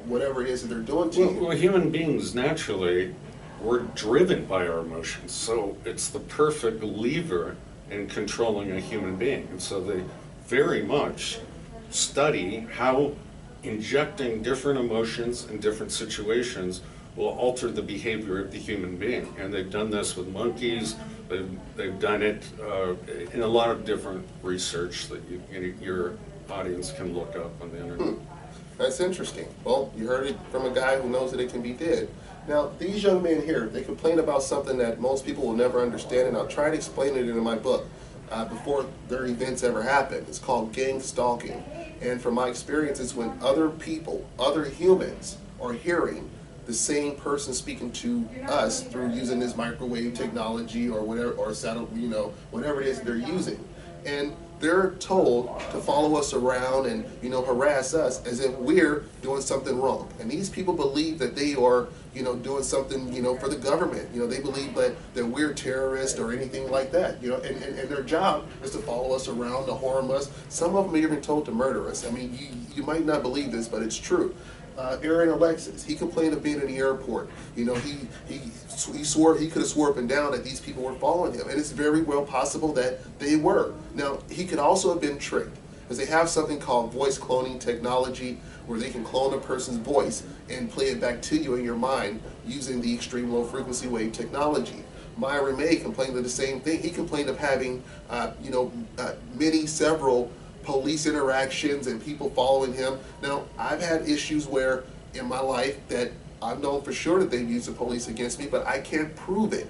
whatever it is that they're doing to you. Well, human beings naturally we're driven by our emotions. So it's the perfect lever in controlling a human being. And so they very much study how injecting different emotions in different situations will alter the behavior of the human being. And they've done this with monkeys. They've done it in a lot of different research that your audience can look up on the internet. That's interesting. Well, you heard it from a guy who knows that it can be did. Now, these young men here, they complain about something that most people will never understand, and I'll try to explain it in my book before their events ever happen. It's called Gangstalking. And from my experience, it's when other people, other humans, are hearing the same person speaking to us through using this microwave technology or whatever, or satellite, whatever it is they're using. And they're told to follow us around and, harass us as if we're doing something wrong. And these people believe that they are, doing something, for the government. They believe that we're terrorists or anything like that, and their job is to follow us around, to harm us. Some of them are even told to murder us. I mean, you might not believe this, but it's true. Aaron Alexis, he complained of being in the airport. He swore, he could have swore up and down that these people were following him, and it's very well possible that they were. Now, he could also have been tricked, because they have something called voice cloning technology, where they can clone a person's voice and play it back to you in your mind using the extreme low frequency wave technology. Myra May complained of the same thing. He complained of having, several police interactions and people following him. Now, I've had issues where in my life that I've known for sure that they've used the police against me, but I can't prove it,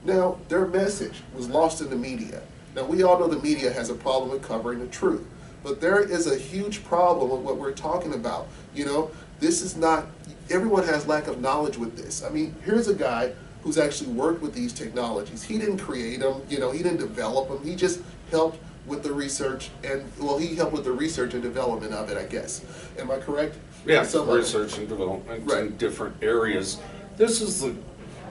Now, their message was lost in the media. Now, we all know the media has a problem with covering the truth, but there is a huge problem with what we're talking about. This is not, everyone has lack of knowledge with this. I mean, here's a guy who's actually worked with these technologies. He didn't create them, he didn't develop them, he just helped with the research, and he helped with the research and development of it, I guess. Am I correct? Yeah, research and development in different areas. This is the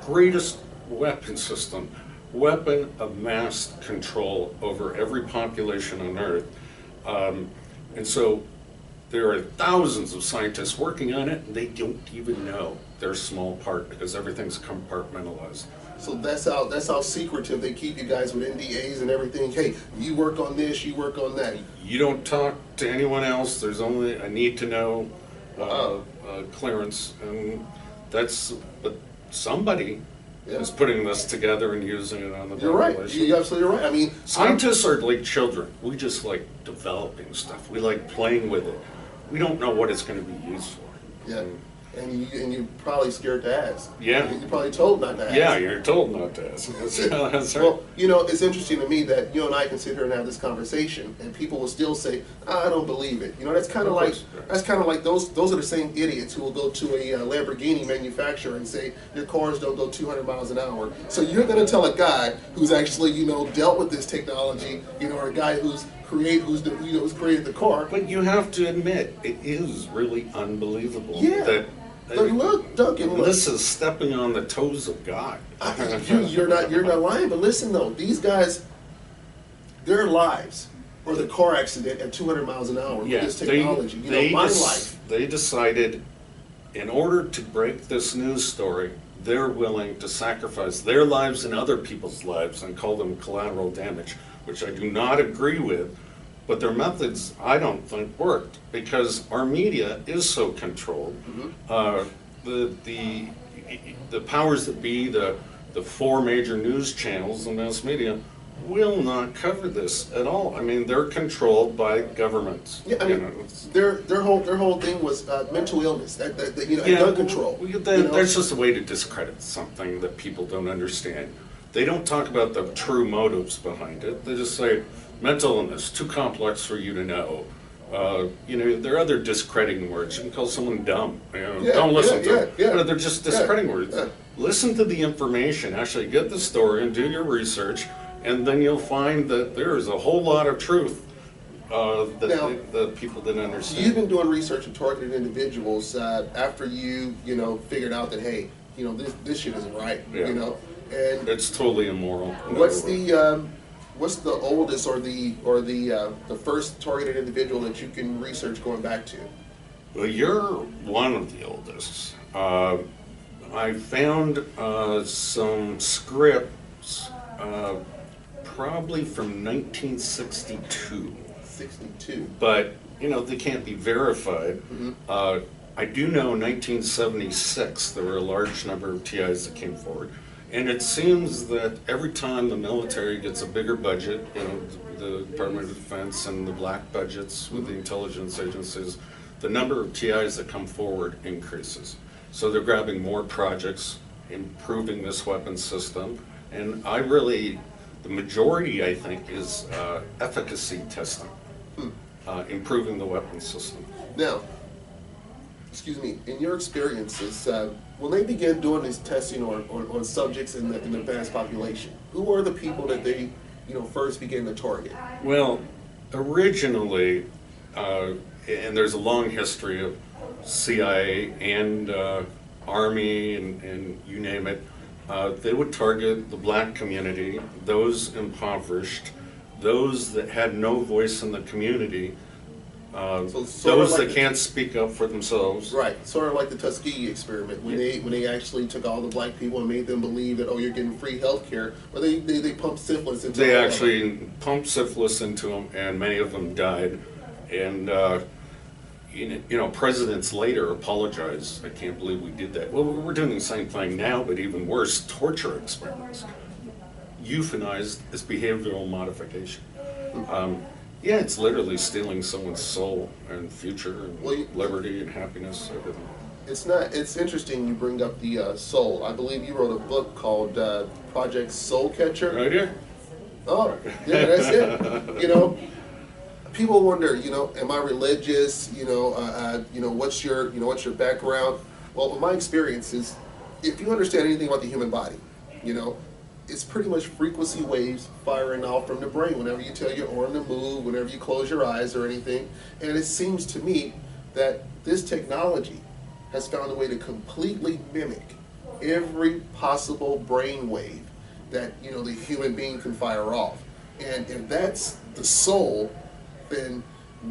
greatest weapon system, weapon of mass control over every population on Earth. And so there are thousands of scientists working on it, and they don't even know their small part because everything's compartmentalized. So that's how secretive they keep you guys with NDAs and everything. Hey, you work on this, you work on that. You don't talk to anyone else. There's only a need to know clearance, and but somebody is putting this together and using it on the population. You're right. You're absolutely right. I mean, scientists are like children. We just like developing stuff. We like playing with it. We don't know what it's going to be used for. Yeah. And you're probably scared to ask. Yeah. You're probably told not to ask. Yeah, you're told not to ask. That's right. Well, it's interesting to me that you and I can sit here and have this conversation, and people will still say, I don't believe it. That's kind of like those are the same idiots who will go to a Lamborghini manufacturer and say your cars don't go 200 miles an hour. So you're going to tell a guy who's actually dealt with this technology, or a guy who's created the car. But you have to admit, it is really unbelievable. Yeah. But look, Duncan, this is stepping on the toes of God. You're not lying, but listen though, these guys, their lives, or the car accident at 200 miles an hour with this technology. My life. They decided, in order to break this news story, they're willing to sacrifice their lives and other people's lives and call them collateral damage, which I do not agree with. But their methods, I don't think, worked because our media is so controlled. The powers that be, the four major news channels and mass media, will not cover this at all. I mean, they're controlled by governments. Yeah, I mean, their whole thing was mental illness, gun control. That's just a way to discredit something that people don't understand. They don't talk about the true motives behind it. They just say, mental illness, too complex for you to know. There are other discrediting words. You can call someone dumb. Don't listen to them. They're just discrediting words. Listen to the information. Actually get the story and do your research, and then you'll find that there is a whole lot of truth that people didn't understand. You've been doing research on targeted individuals after you figured out that, hey, this shit isn't right. And it's totally immoral. What's the oldest or the first targeted individual that you can research going back to? Well, you're one of the oldest. I found some scripts, probably from 1962. 62. But, you know, they can't be verified. I do know in 1976 there were a large number of TIs that came forward. And it seems that every time the military gets a bigger budget, you know, the Department of Defense and the black budgets with the intelligence agencies, the number of TIs that come forward increases. So they're grabbing more projects, improving this weapon system. And the majority, I think, is efficacy testing, improving the weapon system. Now, excuse me, in your experiences, when they began doing this testing on subjects in the advanced population, who are the people that they, first began to target? Well, originally, and there's a long history of CIA and Army and you name it, they would target the black community, those impoverished, those that had no voice in the community, those that can't speak up for themselves. Right, sort of like the Tuskegee experiment, when they actually took all the black people and made them believe that, oh, you're getting free health care, but they pumped syphilis into them. They actually pumped syphilis into them, and many of them died. And presidents later apologized. I can't believe we did that. Well, we're doing the same thing now, but even worse, torture experiments. Euthanized as behavioral modification. Yeah, it's literally stealing someone's soul and future and liberty and happiness, everything. It's interesting you bring up the soul. I believe you wrote a book called Project Soul Catcher. Right here. Oh, yeah, that's it. People wonder, am I religious? What's your background? Well, in my experience is, if you understand anything about the human body, it's pretty much frequency waves firing off from the brain whenever you tell your arm to move, whenever you close your eyes or anything. And it seems to me that this technology has found a way to completely mimic every possible brain wave that the human being can fire off. And if that's the soul, then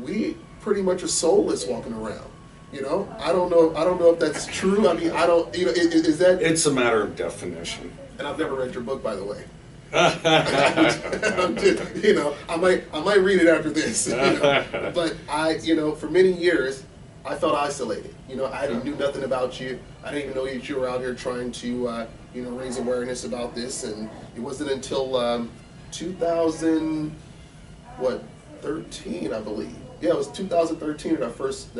we pretty much are soulless walking around. I don't know if that's true. I mean, I don't. Is that? It's a matter of definition. And I've never read your book, by the way. I might read it after this. But for many years, I felt isolated. I didn't knew nothing about you. I didn't even know that you were out here trying to, raise awareness about this. And it wasn't until 2013, I believe. Yeah, it was 2013 that I first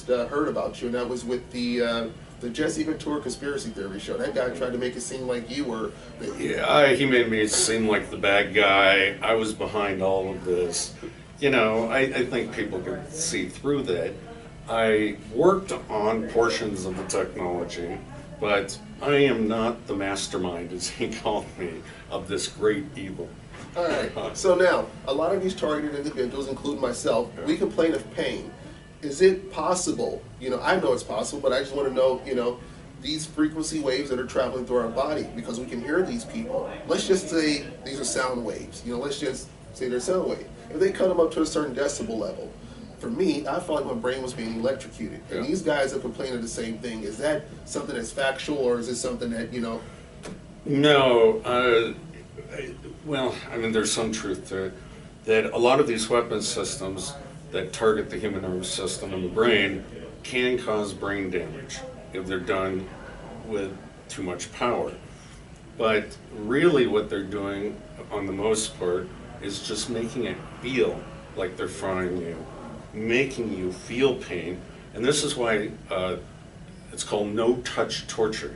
heard about you, and that was with the Jesse Ventura conspiracy theory show. That guy tried to make it seem like you were. He made me seem like the bad guy. I was behind all of this. I think people could see through that. I worked on portions of the technology, but I am not the mastermind, as he called me, of this great evil. All right. So now, a lot of these targeted individuals, including myself, we complain of pain. Is it possible, I know it's possible, but I just want to know, these frequency waves that are traveling through our body, because we can hear these people. Let's just say these are sound waves. Let's just say they're sound waves. If they cut them up to a certain decibel level, for me, I felt like my brain was being electrocuted. And these guys are complaining the same thing. Is that something that's factual, or is it something that, No. Well, I mean, there's some truth to it, that a lot of these weapon systems that target the human nervous system and the brain can cause brain damage if they're done with too much power. But really what they're doing, on the most part, is just making it feel like they're frying you, making you feel pain. And this is why it's called no-touch torture,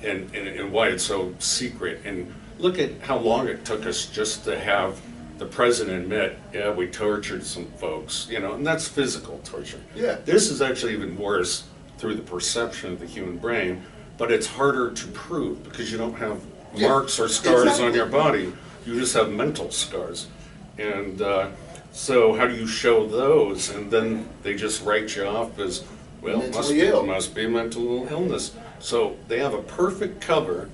and why it's so secret. And look at how long it took us just to have the president admit, yeah, we tortured some folks, and that's physical torture. Yeah. This is actually even worse through the perception of the human brain, but it's harder to prove because you don't have marks or scars on your body. You just have mental scars. And so how do you show those? And then they just write you off as, well, must be mental illness. So they have a perfect cover.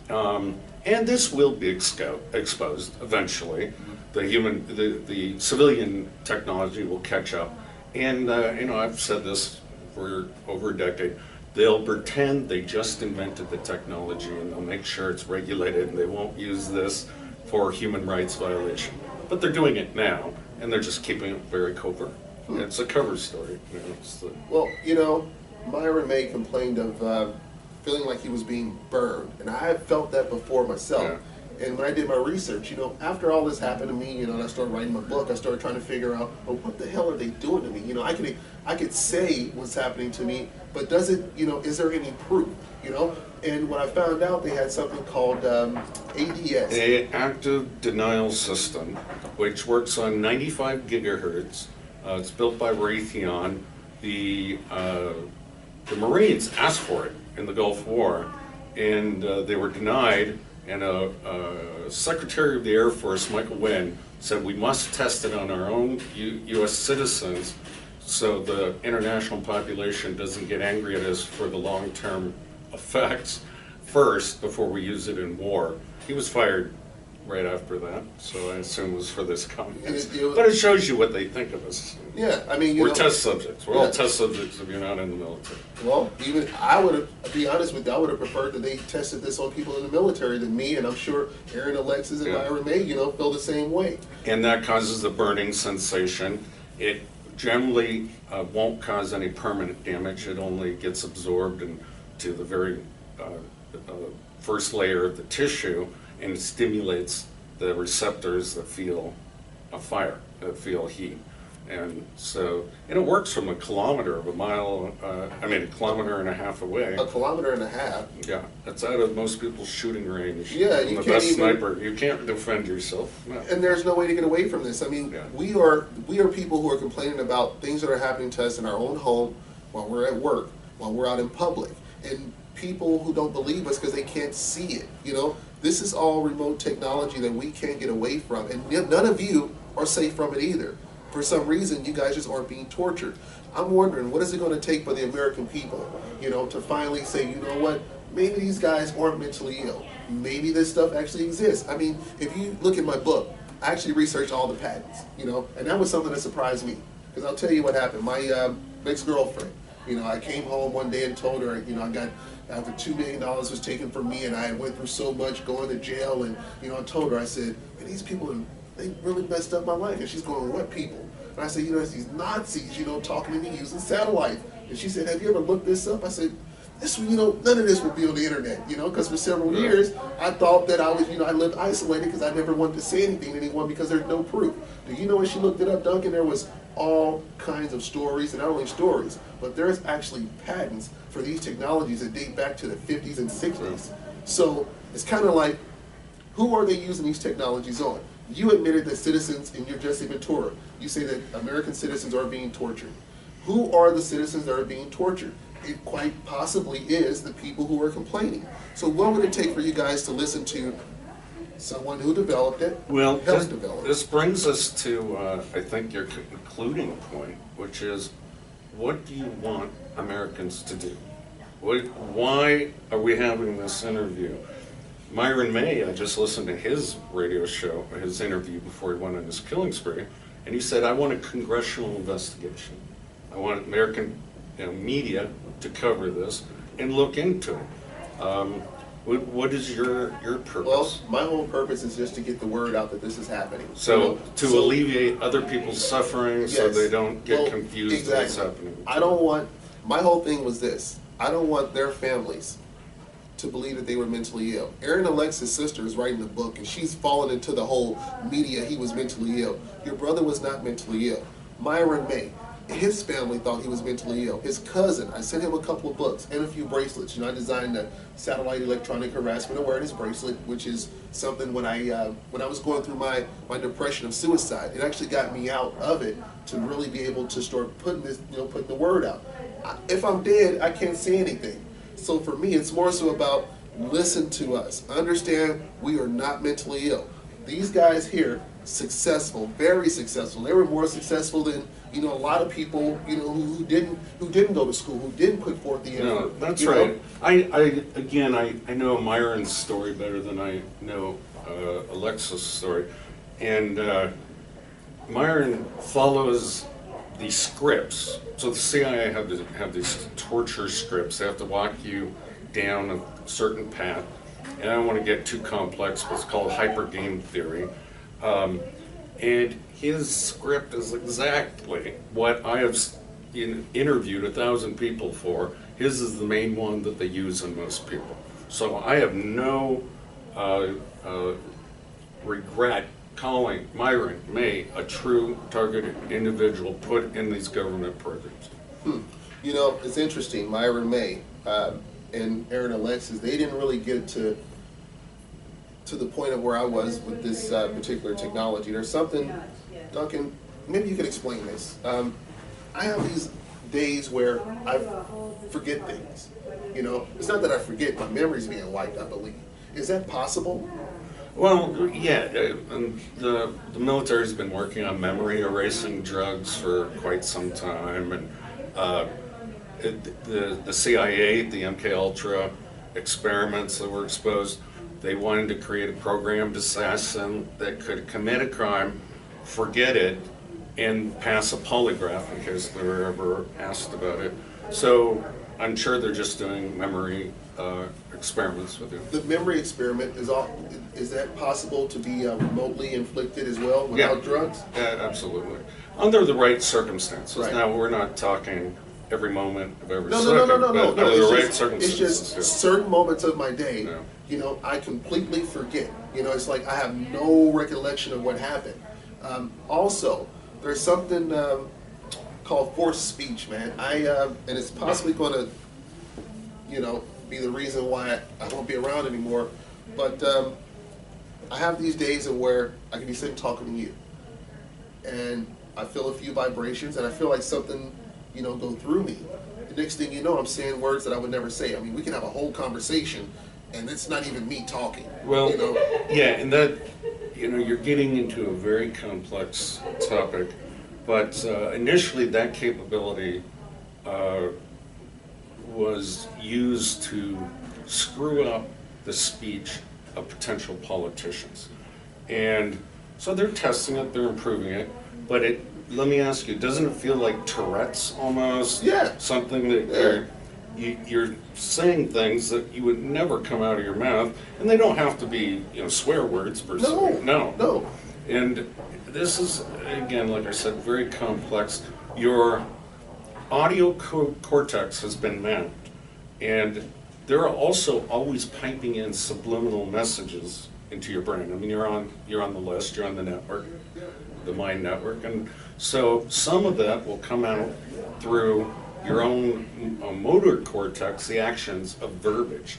And this will be exposed eventually. The civilian technology will catch up. And I've said this for over a decade. they'll pretend they just invented the technology and they'll make sure it's regulated and they won't use this for human rights violation. But they're doing it now, and they're just keeping it very covert. It's a cover story. You know, well, you know, Myron May complained of feeling like he was being burned, and I have felt that before myself. Yeah. And when I did my research, you know, after all this happened to me, you know, and I started writing my book, I started trying to figure out, well, what the hell are they doing to me? You know, I could say what's happening to me, but does it, you know, is there any proof? You know, and when I found out, they had something called ADS. Active Denial System, which works on 95 gigahertz. It's built by Raytheon. The Marines asked for it in the Gulf War, and they were denied. And Secretary of the Air Force, Michael Wynn, said we must test it on our own U.S. citizens so the international population doesn't get angry at us for the long-term effects first before we use it in war. He was fired right after that, so I assume it was for this comment. But it shows you what they think of us. Yeah, I mean, we're test subjects. We're all test subjects if you're not in the military. Well, even I would have, to be honest with you, I would have preferred that they tested this on people in the military than me, and I'm sure Aaron, Alexis, and Myron May, you know, feel the same way. And that causes a burning sensation. It generally won't cause any permanent damage. It only gets absorbed into the very first layer of the tissue, and it stimulates the receptors that feel a fire, that feel heat. And so, and it works from a kilometer of a mile, a kilometer and a half away. A kilometer and a half? Yeah, it's out of most people's shooting range. Yeah, you the can't best even, sniper, you can't defend yourself. No. And there's no way to get away from this. I mean, we are people who are complaining about things that are happening to us in our own home, while we're at work, while we're out in public. And people who don't believe us because they can't see it, you know? This is all remote technology that we can't get away from, and none of you are safe from it either. For some reason, you guys just aren't being tortured. I'm wondering, what is it going to take for the American people, you know, to finally say, you know what, maybe these guys aren't mentally ill. Maybe this stuff actually exists. I mean, if you look at my book, I actually researched all the patents, you know, and that was something that surprised me. Because I'll tell you what happened. My ex-girlfriend, you know, I came home one day and told her, you know, after $2 million was taken from me, and I went through so much going to jail, and, you know, I told her, I said, and these people, they really messed up my life. And she's going, what people? And I said, you know, it's these Nazis, you know, talking to me using satellite. And she said, have you ever looked this up? I said, this, you know, none of this would be on the internet, you know, because for several years, I thought that I was, you know, I lived isolated because I never wanted to say anything to anyone because there's no proof. Do you know when she looked it up, Duncan, there was all kinds of stories, and not only stories, but there's actually patents for these technologies that date back to the 50s and 60s. So it's kind of like, who are they using these technologies on? You admitted that citizens in your Jesse Ventura, you say that American citizens are being tortured. Who are the citizens that are being tortured? It quite possibly is the people who are complaining. So what would it take for you guys to listen to someone who developed it, well, this brings us to, I think, your concluding point, which is, what do you want Americans to do? Why are we having this interview? Myron May, I just listened to his radio show, his interview before he went on his killing spree, and he said, I want a congressional investigation. I want American media to cover this and look into it. What is your purpose? Well, my whole purpose is just to get the word out that this is happening. So, to alleviate other people's suffering, so they don't get confused with what's happening. I don't want, my whole thing was this, I don't want their families to believe that they were mentally ill. Aaron Alexis' sister is writing a book, and she's fallen into the whole media, he was mentally ill. Your brother was not mentally ill. Myron May, his family thought he was mentally ill. His cousin, I sent him a couple of books and a few bracelets. You know, I designed a satellite electronic harassment awareness bracelet, which is something when I was going through my depression of suicide, it actually got me out of it to really be able to start putting this, you know, putting the word out. If I'm dead, I can't say anything. So for me, it's more so about listen to us. Understand we are not mentally ill. These guys here, successful, very successful. They were more successful than, you know, a lot of people, you know, who didn't go to school, who didn't put forth the effort. No, that's right. I know Myron's story better than I know Alexis' story, and Myron follows these scripts. So the CIA have these torture scripts. They have to walk you down a certain path. And I don't want to get too complex, but it's called hyper game theory. And his script is exactly what I have interviewed 1,000 people for. His is the main one that they use on most people. So I have no regret calling Myron May a true targeted individual put in these government programs. You know, it's interesting. Myron May and Aaron Alexis, they didn't really get to the point of where I was with this particular technology. There's something, Duncan, maybe you could explain this. I have these days where I forget things. You know, it's not that I forget, my memory's being wiped, I believe. Is that possible? Well, yeah, the military's been working on memory erasing drugs for quite some time, and the CIA, the MK Ultra experiments that were exposed, they wanted to create a programmed assassin that could commit a crime, forget it, and pass a polygraph in case they were ever asked about it. So I'm sure they're just doing memory experiments with you. The memory experiment is that possible to be remotely inflicted as well without drugs? Yeah, absolutely. Under the right circumstances. Right. Now, we're not talking every moment of every No. second. Under the right circumstances. It's just certain moments of my day, Yeah. you know, I completely forget. You know, it's like I have no recollection of what happened. Also, there's something called forced speech, man. And it's possibly going to, you know, be the reason why I won't be around anymore. But I have these days of where I can be sitting talking to you, and I feel a few vibrations, and I feel like something, you know, go through me. The next thing you know, I'm saying words that I would never say. I mean, we can have a whole conversation, and it's not even me talking. Well, you know? yeah, and that, you know, you're getting into a very complex topic, but initially that capability was used to screw up the speech of potential politicians. And so they're testing it, they're improving it, but let me ask you, doesn't it feel like Tourette's almost? Yeah. Something that you're saying things that you would never come out of your mouth, and they don't have to be, you know, swear words per se. No. And this is, again, like I said, very complex. Your audio cortex has been mapped, and there are also always piping in subliminal messages into your brain. I mean, you're on the list, you're on the network, the mind network, and so some of that will come out through your own motor cortex, the actions of verbiage.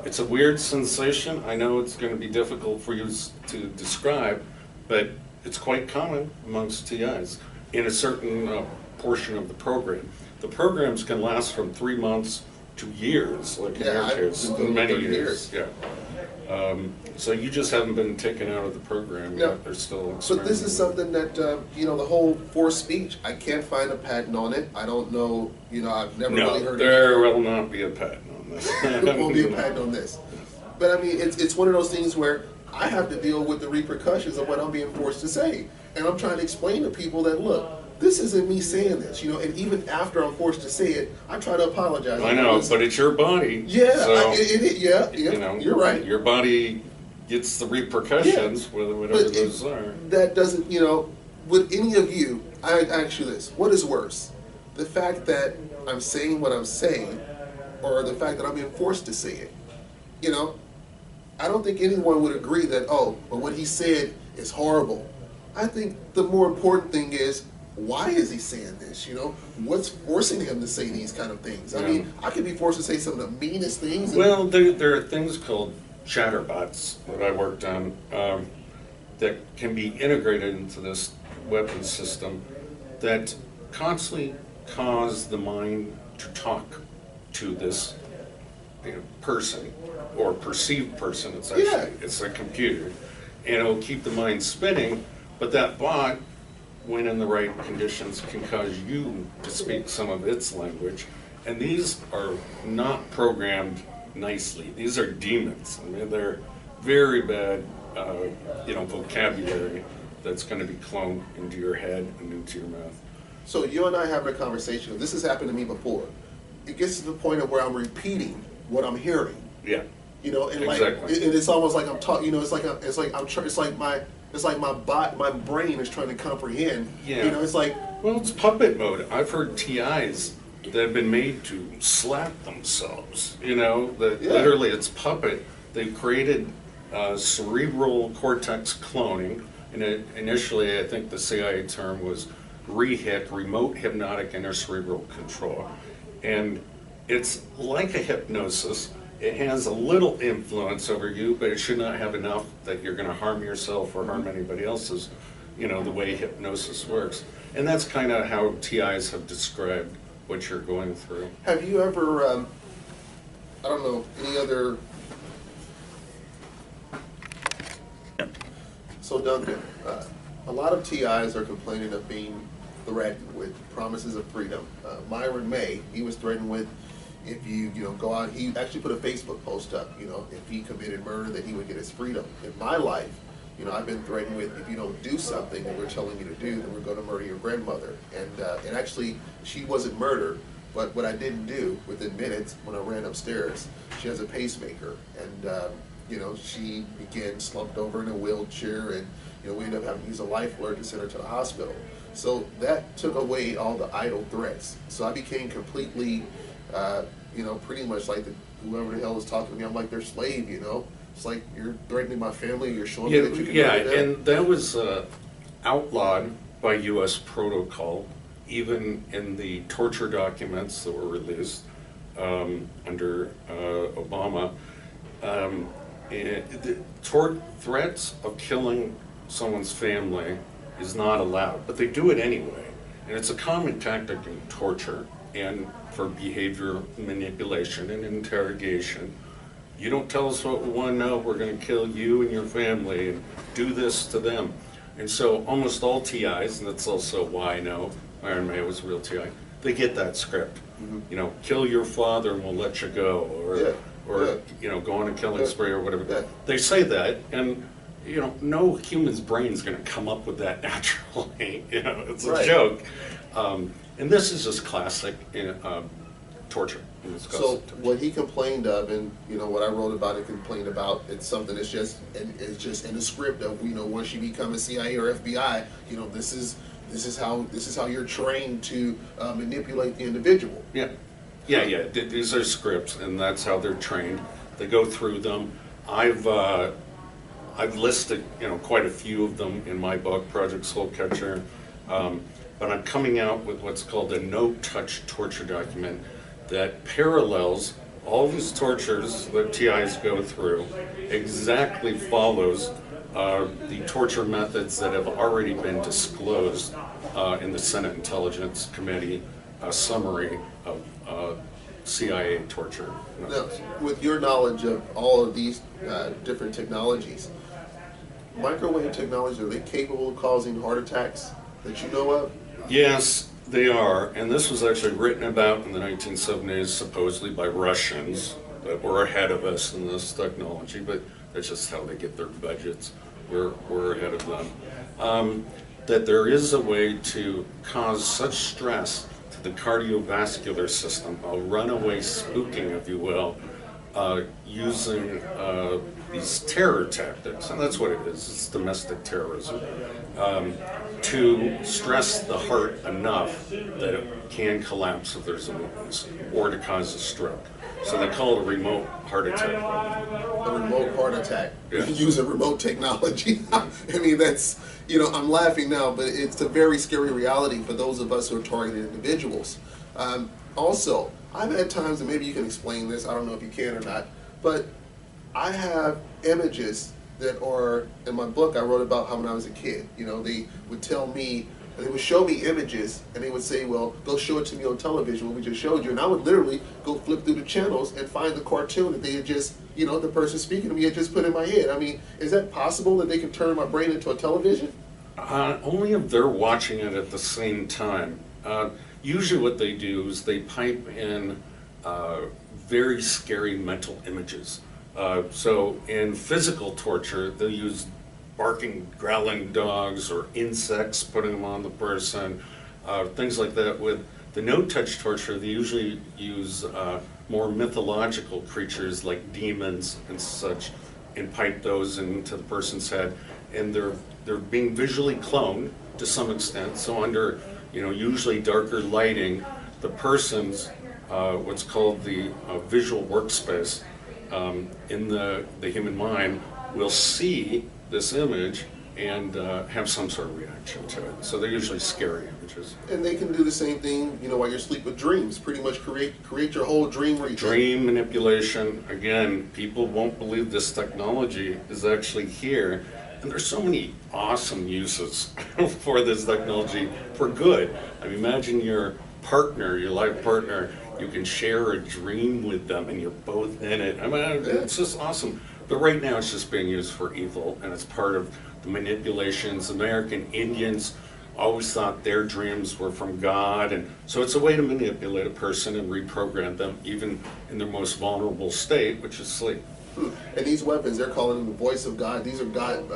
It's a weird sensation. I know it's going to be difficult for you to describe, but it's quite common amongst TIs in a certain portion of the program. The programs can last from 3 months to years, like in your case, many years. Yeah. So you just haven't been taken out of the program yet. They're still experimenting. But this is something that, you know, the whole forced speech, I can't find a patent on it. I don't know, you know, I've never really heard of it. There will not be a patent on this. There won't be a patent on this. But I mean, it's one of those things where I have to deal with the repercussions of what I'm being forced to say. And I'm trying to explain to people that, look, this isn't me saying this, you know, and even after I'm forced to say it, I try to apologize. I know, but it's your body. Yeah, so, you know, you're right. Your body gets the repercussions, whatever those are. That doesn't, you know, with any of you, I ask you this, what is worse? The fact that I'm saying what I'm saying, or the fact that I'm being forced to say it? You know, I don't think anyone would agree that, oh, well, what he said is horrible. I think the more important thing is, why is he saying this? You know, what's forcing him to say these kind of things? I mean, I could be forced to say some of the meanest things. Well, there are things called chatterbots that I worked on that can be integrated into this weapon system that constantly cause the mind to talk to this person or perceived person. It's actually it's a computer, and it'll keep the mind spinning. But that bot, when in the right conditions, can cause you to speak some of its language. And these are not programmed nicely. These are demons. I mean, they're very bad, vocabulary. that's going to be cloned into your head and into your mouth. So you and I having a conversation, this has happened to me before. It gets to the point of where I'm repeating what I'm hearing. Yeah. You know, and Exactly. like, and it's almost like I'm talking. You know, it's like my brain is trying to comprehend. Yeah. You know, it's like, well, it's puppet mode. I've heard TIs that have been made to slap themselves. You know, that literally it's puppet. They've created cerebral cortex cloning, and initially I think the CIA term was REHIC, remote hypnotic intracerebral control, and it's like a hypnosis. It has a little influence over you, but it should not have enough that you're going to harm yourself or harm anybody else's, you know, the way hypnosis works. And that's kind of how TIs have described what you're going through. have you ever, I don't know, any other? So Duncan, a lot of TIs are complaining of being threatened with promises of freedom. Myron May, he was threatened with, if you go out, he actually put a Facebook post up, if he committed murder, that he would get his freedom. In my life, I've been threatened with, if you don't do something that we're telling you to do, then we're going to murder your grandmother. And actually, she wasn't murdered, but what I didn't do, within minutes, when I ran upstairs, she has a pacemaker, and she began slumped over in a wheelchair, and we ended up having to use a life alert to send her to the hospital. So that took away all the idle threats. So I became completely, pretty much like whoever the hell is talking to me, I'm like their slave, It's like, you're threatening my family, you're showing me that you can do that. And that was outlawed by U.S. protocol, even in the torture documents that were released under Obama. Threats of killing someone's family is not allowed, but they do it anyway. And it's a common tactic in torture and for behavior manipulation and interrogation. You don't tell us what we want to know, we're going to kill you and your family and do this to them. And so almost all TIs, and that's also why I know Myron May was a real TI, they get that script. Mm-hmm. Kill your father and we'll let you go, or go on a killing spree or whatever. Yeah. They say that, and no human's brain is going to come up with that naturally. It's a joke. And this is just classic torture. So what he complained of, and what I wrote about and complained about, it's something that's just in the script of once you become a CIA or FBI, this is how you're trained to manipulate the individual. Yeah. These are scripts, and that's how they're trained. They go through them. I've listed quite a few of them in my book, Project Soulcatcher, but I'm coming out with what's called a no-touch torture document that parallels all these tortures that TIs go through, exactly follows the torture methods that have already been disclosed in the Senate Intelligence Committee summary of CIA torture methods. Now, with your knowledge of all of these different technologies, microwave technologies, are they capable of causing heart attacks that you know of? Yes, they are, and this was actually written about in the 1970s, supposedly by Russians that were ahead of us in this technology, but that's just how they get their budgets. We're ahead of them. That there is a way to cause such stress to the cardiovascular system, a runaway spooking, if you will, using these terror tactics, and that's what it is, it's domestic terrorism, to stress the heart enough that it can collapse if there's a wound, or to cause a stroke. So they call it a remote heart attack. A remote heart attack. Yeah. Using remote technology. I mean, that's, I'm laughing now, but it's a very scary reality for those of us who are targeted individuals. Also, I've had times, and maybe you can explain this, I don't know if you can or not, but I have images that are, in my book I wrote about how when I was a kid, they would tell me, they would show me images, and they would say, well, go show it to me on television, what we just showed you, and I would literally go flip through the channels and find the cartoon that they had just, the person speaking to me had just put in my head. I mean, is that possible that they can turn my brain into a television? Only if they're watching it at the same time. Usually what they do is they pipe in very scary mental images. So in physical torture, they'll use barking, growling dogs or insects, putting them on the person, things like that. With the no-touch torture, they usually use more mythological creatures like demons and such, and pipe those into the person's head, and they're being visually cloned to some extent. So under, usually darker lighting, the person's what's called the visual workspace in the human mind will see this image and have some sort of reaction to it. So they're usually scary images. And they can do the same thing, while you're asleep with dreams. Pretty much create your whole dream routine. Dream manipulation. Again, people won't believe this technology is actually here. And there's so many awesome uses for this technology for good. I mean, imagine your partner, your life partner, you can share a dream with them and you're both in it. I mean, it's just awesome. But right now it's just being used for evil, and it's part of the manipulations. American Indians always thought their dreams were from God, and so it's a way to manipulate a person and reprogram them even in their most vulnerable state, which is sleep. And these weapons, they're calling them the voice of God. These are God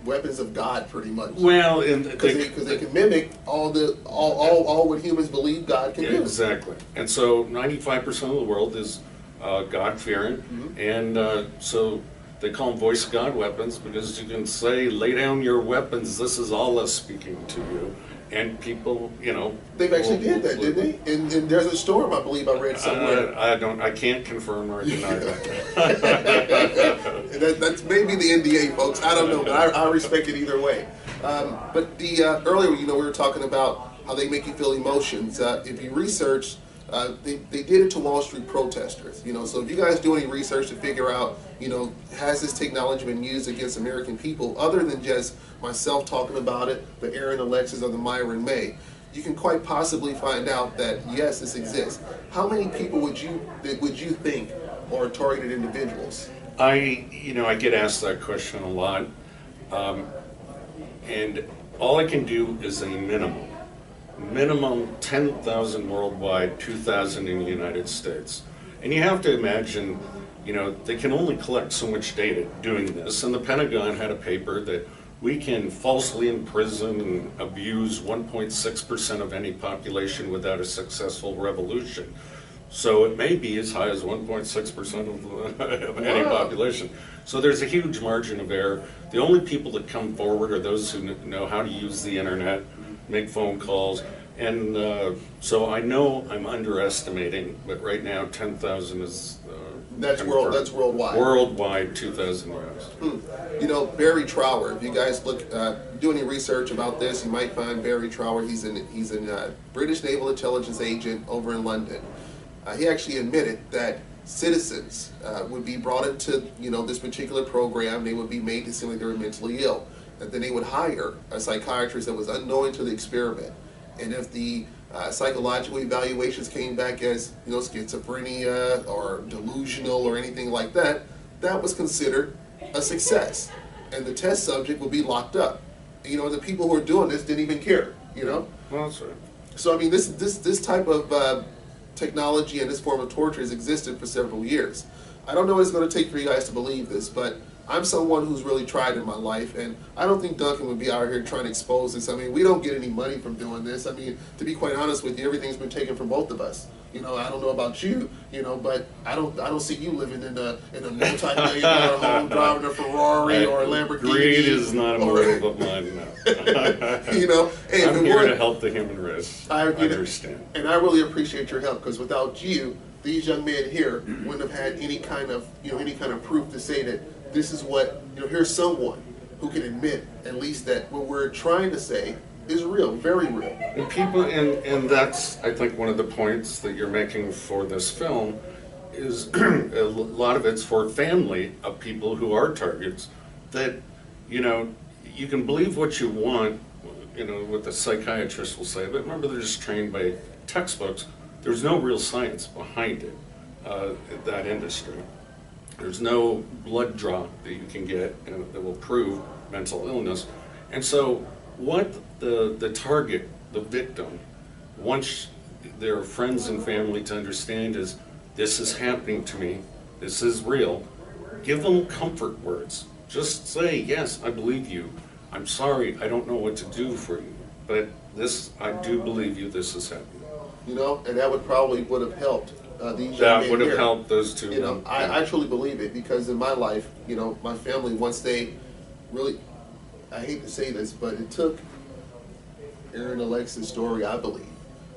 weapons of God, pretty much. Well, because they can mimic all what humans believe God can do. Exactly. And so 95% of the world is God-fearing, and so they call them voice of God weapons because you can say, "Lay down your weapons. This is Allah speaking to you." And people, They've actually did that, didn't they? And there's a storm, I believe I read somewhere. I can't confirm or deny that. That's maybe the NDA, folks. I don't know, but I respect it either way. But the earlier, we were talking about how they make you feel emotions. If you research, they did it to Wall Street protesters. So if you guys do any research to figure out, has this technology been used against American people, other than just myself talking about it, the Aaron Alexis or the Myron May, you can quite possibly find out that yes, this exists. How many people would you think are targeted individuals? I get asked that question a lot, and all I can do is a minimum 10,000 worldwide, 2,000 in the United States. And you have to imagine, they can only collect so much data doing this, and the Pentagon had a paper that we can falsely imprison and abuse 1.6% of any population without a successful revolution. So it may be as high as 1.6% of any population. So there's a huge margin of error. The only people that come forward are those who know how to use the internet, make phone calls, and so I know I'm underestimating, but right now 10,000 is that's worldwide. Worldwide, 2,000 yes. Barry Trower. If you guys do any research about this, you might find Barry Trower. He's a British Naval Intelligence agent over in London. He actually admitted that citizens would be brought into this particular program. They would be made to seem like they were mentally ill. That then they would hire a psychiatrist that was unknowing to the experiment. And if the psychological evaluations came back as schizophrenia or delusional or anything like that, that was considered a success. And the test subject would be locked up. The people who are doing this didn't even care. Well, that's right. So I mean, this type of technology and this form of torture has existed for several years. I don't know what it's going to take for you guys to believe this, but I'm someone who's really tried in my life, and I don't think Duncan would be out here trying to expose this. I mean, we don't get any money from doing this. I mean, to be quite honest with you, everything's been taken from both of us. I don't know about you, but I don't see you living in a multi-million-dollar home, driving a Ferrari or a Lamborghini. Greed is not a motive of mine, no. Hey, I'm here to help the human race. I understand. And I really appreciate your help, because without you, these young men here wouldn't have had any kind of proof to say that this is what, here's someone who can admit at least that what we're trying to say is real, very real. And people, and that's, I think, one of the points that you're making for this film is a lot of it's for family of people who are targets, that, you can believe what you want, what the psychiatrist will say, but remember, they're just trained by textbooks. There's no real science behind it, that industry. There's no blood draw that you can get that will prove mental illness. And so what the target, the victim, wants their friends and family to understand is, this is happening to me, this is real. Give them comfort words. Just say, yes, I believe you. I'm sorry, I don't know what to do for you. But this, I do believe you, this is happening. You know, and that would have helped these young That men would have here. helped those two. You know, I truly believe it, because in my life, you know, my family, once they really, I hate to say this, but it took Aaron and Alexa's story, I believe,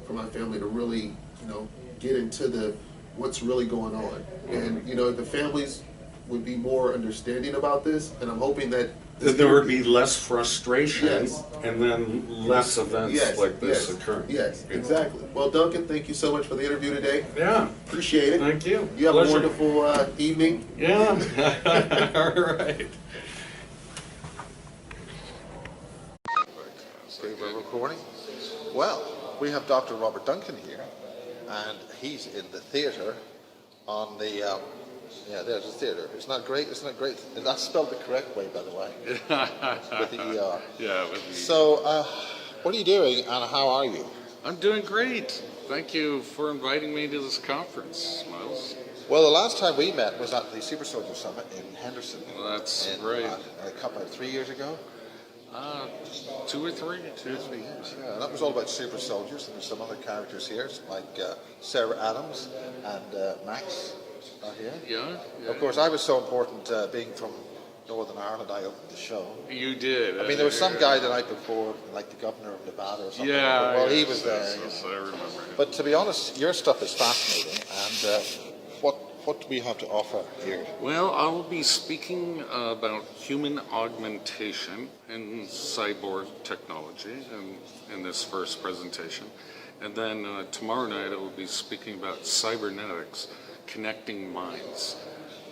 for my family to really, you know, get into what's really going on. And, you know, the families would be more understanding about this, and I'm hoping that there would be less frustration, yes, and then less events like this occurring. Yes, exactly. Well, Duncan, thank you so much for the interview today. Yeah. Appreciate it. Thank you. You have Pleasure. a wonderful evening. Yeah. All right. Okay, we're recording. Well, we have Dr. Robert Duncan here, and he's in the theatre on the, there's the theatre. Isn't that great? Isn't that great? And that's spelled the correct way, by the way, with the ER. Yeah, with the So, what are you doing, and how are you? I'm doing great. Thank you for inviting me to this conference, Miles. Well, the last time we met was at the Super Soldier Summit in Henderson. That's right. A couple of 3 years ago. 2 or 3. 2 or 3 years, yeah. And that was all about super soldiers, and there's some other characters here, like Sarah Adams and Max are here. Yeah. Of course, I was so important being from Northern Ireland, I opened the show. You did. I mean, there was some guy the night before, like the governor of Nevada or something. Yeah. Well, he was there. Yes, I remember. But to be honest, your stuff is fascinating, and what do we have to offer here? Well, I'll be speaking about human augmentation and cyborg technology in this first presentation. And then tomorrow night I will be speaking about cybernetics, connecting minds.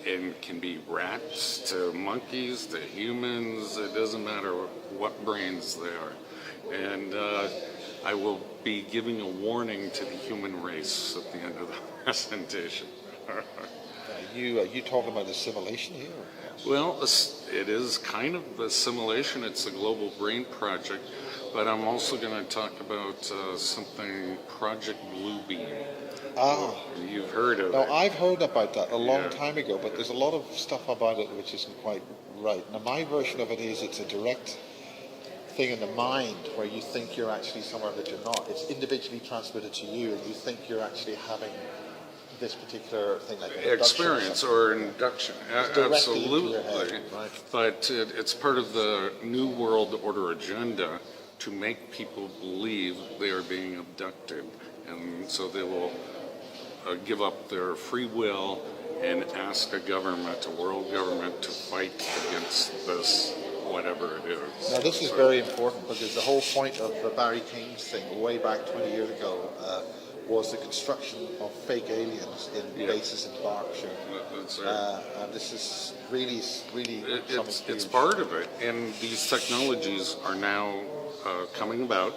It can be rats to monkeys to humans, it doesn't matter what brains they are. And I will be giving a warning to the human race at the end of the presentation. Are you talking about assimilation here? Well, it is kind of assimilation. It's a global brain project, but I'm also going to talk about something, Project Bluebeam. Ah. You've heard of it. No, I've heard about that a long time ago, but there's a lot of stuff about it which isn't quite right. Now, my version of it is it's a direct thing in the mind where you think you're actually somewhere that you're not. It's individually transmitted to you, and you think you're actually having this particular thing, like an experience or induction. Absolutely. Right. But it's part of the New World Order agenda to make people believe they are being abducted, and so they will give up their free will and ask a government, a world government, to fight against this, whatever it is. Now, this is very important, because the whole point of the Barry King's thing way back 20 years ago was the construction of fake aliens in bases in Berkshire. That's right. And this is really it's part of it, and these technologies are now coming about,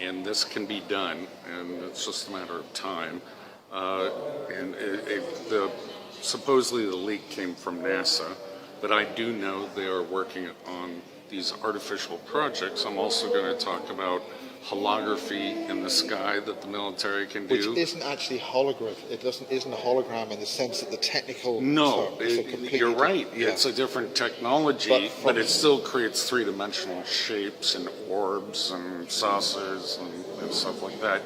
and this can be done, and it's just a matter of time. And supposedly the leak came from NASA, but I do know they are working on these artificial projects. I'm also going to talk about holography in the sky that the military can do. Which isn't actually holograph. It isn't a hologram in the sense that the technical... No, you're right. Yeah. It's a different technology, but it still creates three-dimensional shapes and orbs and saucers and stuff like that.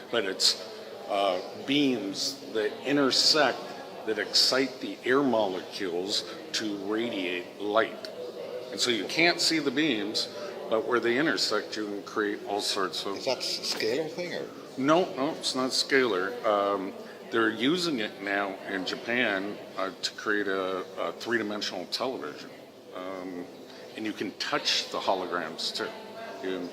But it's beams that intersect, that excite the air molecules to radiate light. And so you can't see the beams, but where they intersect, you can create all sorts of... Is that a scalar thing? Or? No, it's not scalar. They're using it now in Japan to create a three-dimensional television. And you can touch the holograms, too. You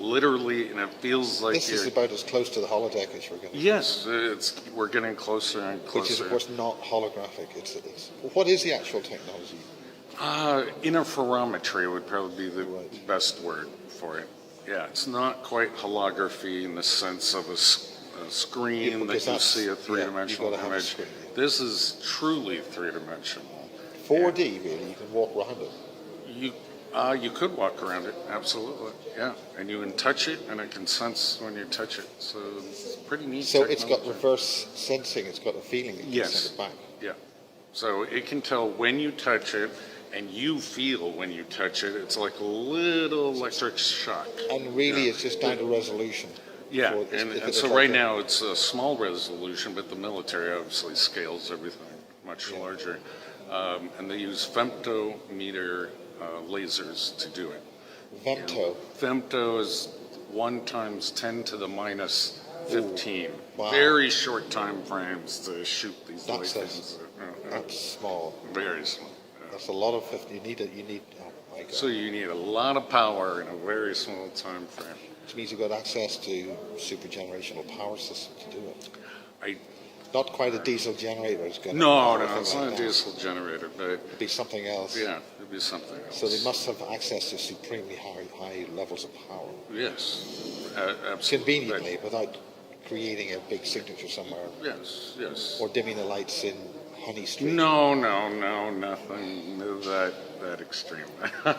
literally, and it feels like this is about as close to the holodeck as we're going to. Yes, we're getting closer and closer. Which is, of course, not holographic. What is the actual technology? Interferometry would probably be the best word for it. Yeah, it's not quite holography in the sense of a screen that you see a three-dimensional image. This is truly three-dimensional. 4D, really? You can walk around it? You could walk around it, absolutely. Yeah, and you can touch it, and it can sense when you touch it. So it's pretty neat. So technology. It's got reverse sensing. It's got a feeling that you can send it back. Yeah. So it can tell when you touch it, and you feel when you touch it, it's like a little electric shock. And really, it's just down to resolution. Yeah, So and so right now it's a small resolution, but the military obviously scales everything much larger. And they use femtometer lasers to do it. Femto? Femto is 1 × 10⁻15. Wow. Very short time frames to shoot these lasers. That's small. Very small. That's a lot of 50. You need, oh my God. So you need a lot of power in a very small time frame. Which means you've got access to super generational power system to do it. Not quite a diesel generator. It's going no, it's not a diesel generator, but it'd be something else. Yeah, it'd be something else. So they must have access to supremely high levels of power. Yes, absolutely. Conveniently, without creating a big signature somewhere. Yes, yes. Or dimming the lights in Honey Street. No, nothing that extreme. No.